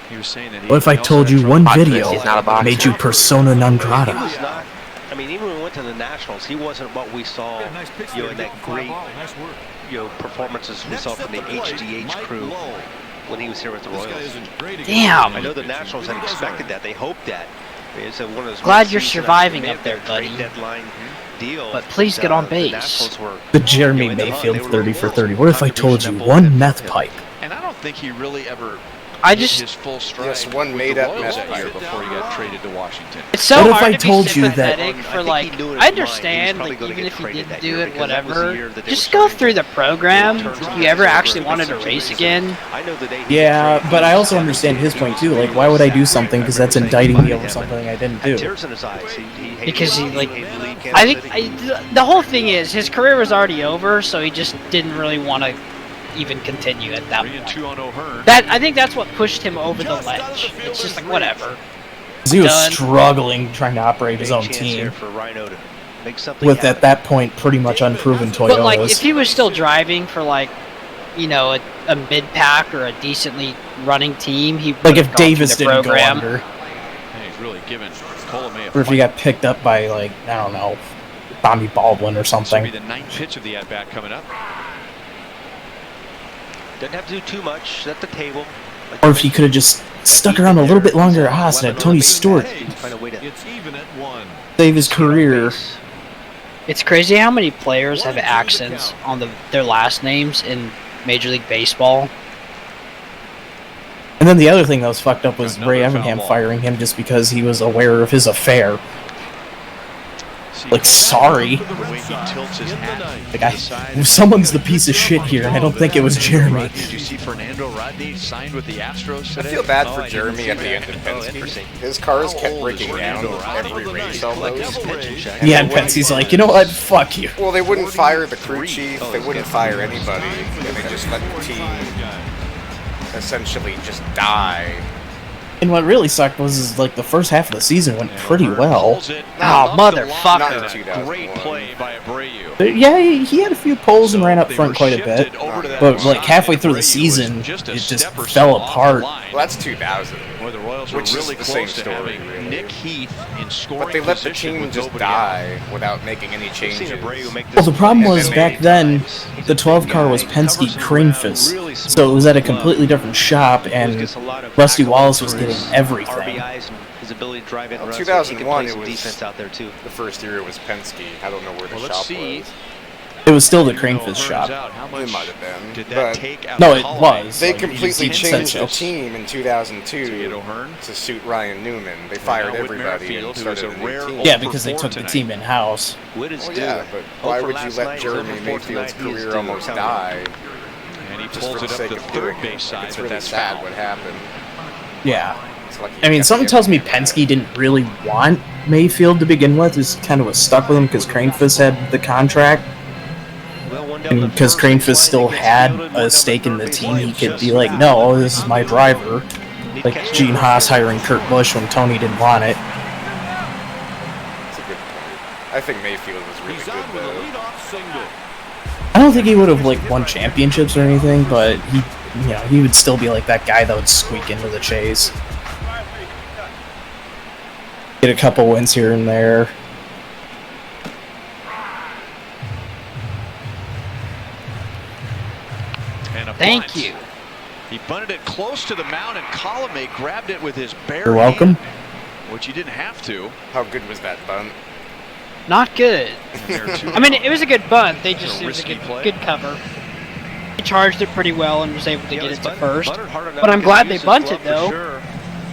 He was saying that he What if I told you one video He's not a boxer. made you persona non He grata? was not. I mean, even when we went to the Nationals, he wasn't what we saw. You know, in that great, performances we saw from the HDH crew when he was here with the Royals. Damn. I know the Nationals had expected that. They hoped that. It's one of those Glad great you're seasons surviving after up there, their buddy. trade deadline deal. But please get on The base. Nationals were, The Jeremy Mayfield 30 for 30. What if I told you one meth pipe? And I don't think he really ever I hit just, his full stride. Yes, one with made-up the Royals meth that year pipe. before he got traded to Washington. it's so What if hard I to told be you that- sympathetic I for think like, he knew in his I mind he was understand, probably like gonna even get if you traded didn't that do year it, because that was the whatever, year that they just were go starting through to the program turn if you ever tides actually over wanted to situations. race again. I know the day he Yeah, got but traded, I also understand his point too. Like, why would I do something? Because that's indicting me over something I didn't do. had tears in his eyes. He hated Because he, it. like, hated League I think Kansas City. the whole thing is his career was already over, so he just didn't really want to even continue at that point. 3-2 on O'Hearn. That I think that's what pushed him over the ledge. It's just like whatever. He was Done. struggling trying to operate his Big own chance here team for Rhino to make something with, happen. at that point, pretty much unproven But like, if Toyotas. he was still driving for like, you know, a mid pack or a decently running team, he Like, would've if gone through Davis the didn't go program. under, And he's really given Colomé a or if he fight. got picked up by, like, I don't know, Bobby Baldwin or This will be something. the ninth pitch of the at-bat coming up. Doesn't have to do too much. Set the table. Like Or you if he mentioned, could have just stuck around a little bit longer at Haas and had Tony Stewart find a way to It's even at 1. save his career. It's crazy how many players have accents on their last names in Major League Baseball. And then the other thing that was fucked up was Another Ray foul Evernham ball. firing him just because he was aware of his affair. See, Like, sorry. the way he tilts his hat Like, to the side. someone's the piece of shit here, and I don't think it was Jeremy. Did you see Fernando Rodney signed with the Astros I today? feel bad Oh, for I didn't Jeremy see at the that. end of Oh, Penske. interesting. His cars How kept old breaking is down Fernando Rodney? every race Collect his almost. pension check. Yeah, and Pence's like, you know what? Fuck you. Well, they wouldn't fire the crew chief, Oh, they he's wouldn't got fire 3 years. anybody, and they just let the team essentially just die. And what really sucked was like the first half of the season went pretty well. Oh, motherfucker. Great play by Abreu. Yeah, he had a few pulls and ran up front quite a bit, but like halfway through the season, it just fell apart. Well, that's 2000. The Royals which were is really the same close to story. having Really. Nick Heath in scoring But they let the position team with just nobody out. die without making any changes. Well, the problem was back then, the 12 car was Penske Creamfus, so it was at a completely different shop, and Rusty Wallace was getting everything. RBIs and his ability to drive in Well, runs. 2001, so he can play it some was defense out there too. The first year it was Penske. I don't know where the Well, shop let's see. was. It was still the Creamfus shop. It might have been. Did that But take out No, it Colin? was. they Like, you completely just changed said the so. team in 2002 To get O'Hearn? to suit Ryan Newman. They fired now Whit everybody Merrifield, and who was started a a new rare team. Yeah, because they took the team in-house. Wood is Well, due. yeah, but why would you let Jeremy Mayfield's career almost die? And he Just pulls for it the up sake the of third doing it. base side, It's but really that's sad foul. what happened. Yeah. It's like I mean, something tells me Penske didn't really want Mayfield to begin with, just kind of was stuck with him because Creamfus had the contract. And because Creamfus still had a stake in the team, he could be like, no, this is my driver. Like Gene Haas hiring Kurt Busch when Tony didn't want it. That's a good point. I think Mayfield was really good though. I don't think he would have like won championships or anything, but he would still be like that guy that would squeak into the chase. Get a couple wins here and there. And a Thank bunt. you. He bunted it close to the mound, and Colomé grabbed it with his bare You're welcome. hand, which he didn't have to. How good was that bunt? Not good. And there are two I mean, it was a good bunt. It was a risky good, play. good cover. He charged it pretty well and was able to get it to first. Buttered hard enough But I'm to glad they use his bunted glove for though. sure.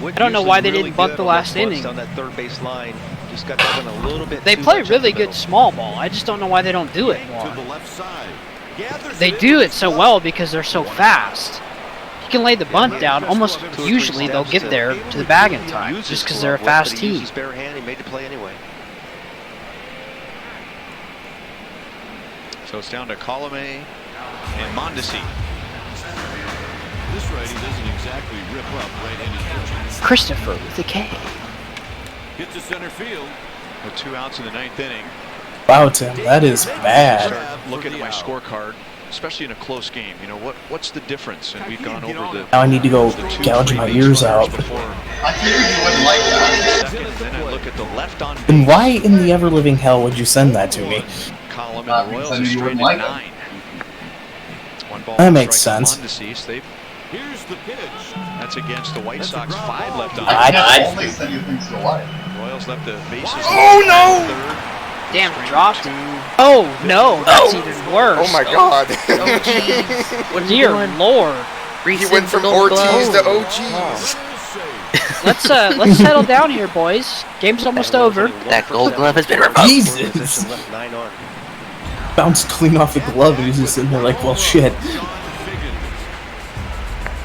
Wood I don't know usually why they really didn't bunt good the on last those bunts inning. on that third base line. Just got that one a little bit They too play much up really the good middle. small ball. I just don't know why they don't do it more. To the left side. Gathers They it do into it so the well because they're so fast. You can lay the bunt down. Almost Two or three usually they'll steps get there to the bag in time, use just his because they're a glove with, fast but he used team. his bare hand. He made the play anyway. So it's down to Colomé and Mondesi. This righty doesn't exactly rip up right-handed pitching. Christopher with a K. Hit to center field. With 2 outs in the 9th inning. Wow, Tim, that is bad. Start looking at my scorecard, especially in a close game. You know, what's the difference? And we've gone over the Now I need to go the two gouge my free ears base out. runners before I figured you wouldn't like that. second, and then I look at the left on Then base why in the ever-living hell would you send that to me? column, Because and the Royals I are knew you straight wouldn't at like 9. One ball, That one makes strike on sense. Mondesi, so Here's the pitch. that's against the White Sox. 5 left on. I can only send you things you like. Royals left the bases. Oh, no! Third. Damn, dropped. Oh no, that's even worse. Oh my god. Dear Lord. He went from Ortiz to OGs. Let's settle down here, boys. Game's almost over. That gold glove has been revoked. Jesus! Left 9 on. Bounced clean off the glove and he's just sitting there like, well, shit.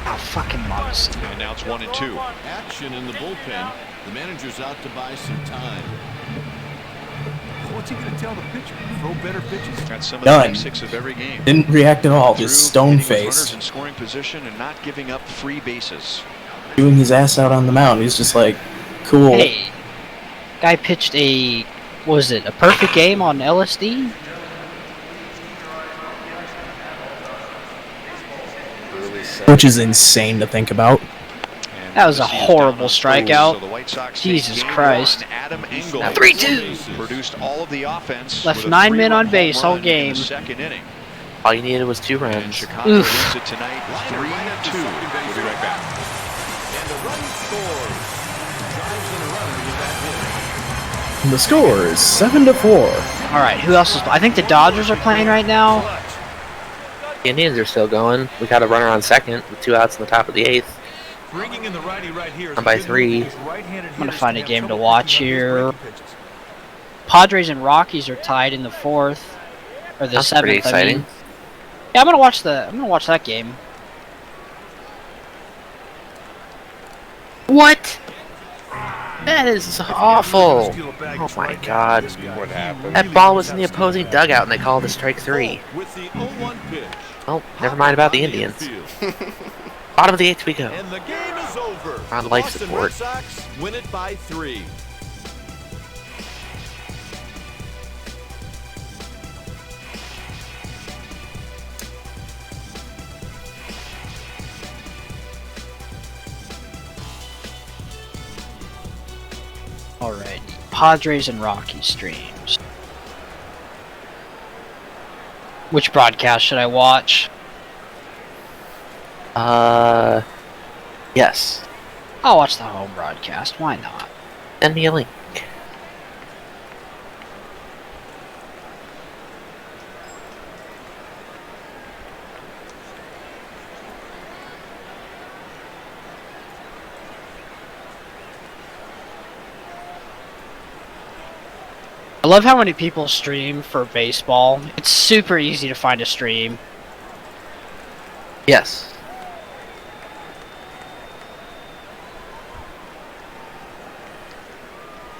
Oh, fucking Moss. And now it's 1 and 2. Action in the bullpen. The manager's out to buy some time. What's he going to tell the pitcher? Throw better pitches? Got some of Done. the basics of every game. Didn't react at all, just Through hitting with runners stone-faced. in scoring position and not giving up free bases. Doing his ass out on the mound. He's just like, cool. Hey, guy pitched a, what was it, a perfect game on LSD? Which is insane to think about. And That was a Mondesi is down horrible on strikeout. So the White Sox Jesus take game Christ. 1. Adam Engel 3-2. produced all of the offense. Left with a 9 men 3-run on base home all run game. In the second inning. All you needed was 2 And runs. Chicago Oof. wins it tonight 3-2. We'll be right back. And the run scores. Drives in a runner with that hit. And the score is 7-4. Alright, who else is... I think the Dodgers are playing right now. The Indians are still going. We got a runner on second with 2 outs in the top of the 8th. Bringing in the righty right here. I'm by 3. I'm gonna find a game to watch here. Padres and Rockies are tied in the 4th. Or the That's 7th, pretty I exciting. mean. Yeah, I'm gonna watch that game. What? That is awful. Oh my god. What happened? That ball was in the opposing dugout and they called it strike 3. With the 0-1 pitch. Oh, never mind about the Indians. Bottom of the 8th we go. And the game is is over. On The life Boston support. Red Sox win it by 3. Alright. Padres and Rocky streams. Which broadcast should I watch? Yes. I'll watch the home broadcast. Why not? Send me a link. I love how many people stream for baseball. It's super easy to find a stream. Yes.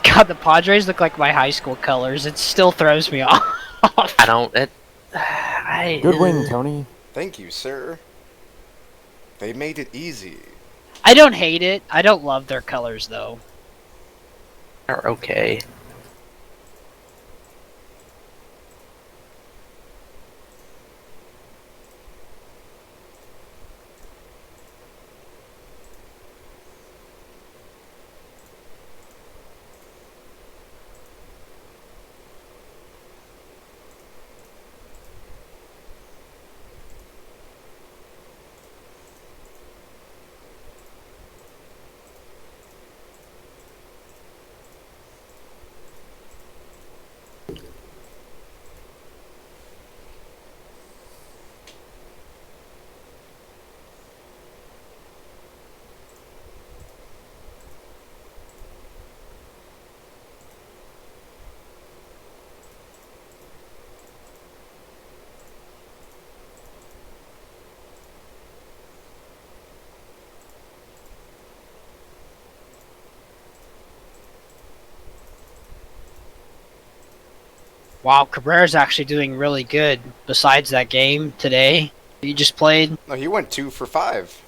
God, the Padres look like my high school colors. It still throws me off. I don't. Good win, Tony. Thank you, sir. They made it easy. I don't hate it. I don't love their colors, though. They're okay. Wow, Cabrera's actually doing really good besides that game today that you just played. No, he went 2 for 5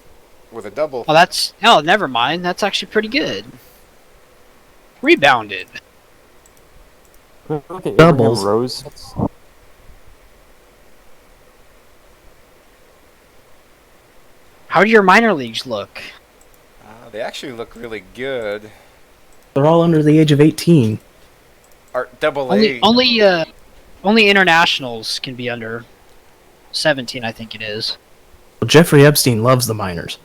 with a double. Oh, that's... Oh, never mind. That's actually pretty good. Rebounded. Look at Abraham Doubles. Rose. How do your minor leagues look? They actually look really good. They're all under the age of 18. Double A. Only internationals can be under 17, I think it is. Well, Jeffrey Epstein loves the minors.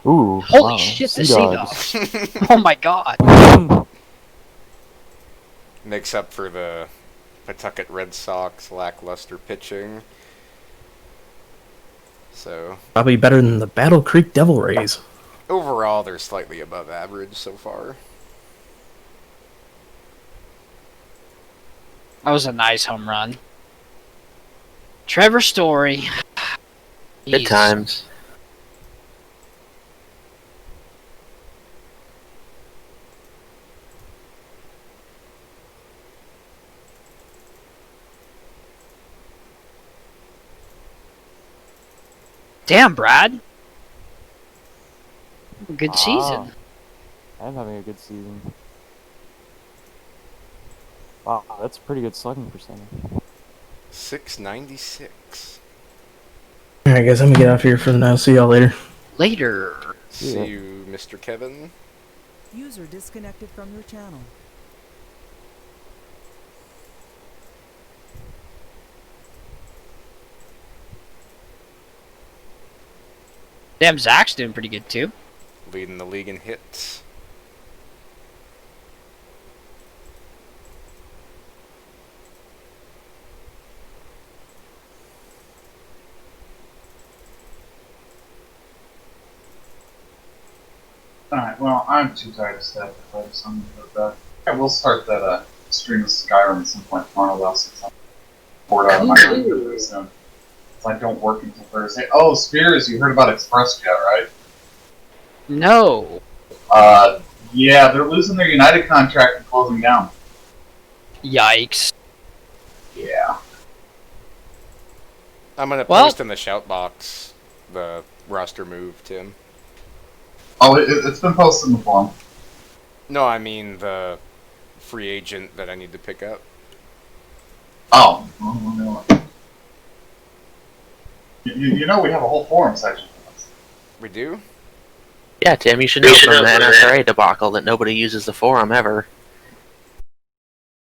Ooh. Holy wow. shit, the Sea-Dogs. Seadogs. Oh my god. Makes up for the Pawtucket Red Sox lackluster pitching. So Probably better than the Battle Creek Devil Rays. overall, they're slightly above average so far. That was a nice home run. Trevor Story. Good Jeez. times. Damn, Brad. Good season. I'm having a good season. Wow, that's a pretty good slugging percentage. 696. Alright guys, I'm gonna get off here for now. See y'all later. Later. See you, Mr. Kevin. User disconnected from your channel. Damn, Zach's doing pretty good too. Leading the league in hits. Alright, well, I'm too tired to stay up to play, so I'm gonna go to bed. I will start that stream of Skyrim at some point tomorrow, though, since I'm bored out of my mind really soon. So I don't work until Thursday. Oh, Spears, you heard about ExpressJet, right? No. Yeah, they're losing their United contract and closing down. Yikes. Yeah. I'm gonna post in the shout box the roster move, Tim? Oh, it's been posted in the forum. No, I mean the free agent that I need to pick up. Oh. You know we have a whole forum section for this. We do? Yeah, Tim, you should know from the NSRA debacle that nobody uses the forum ever.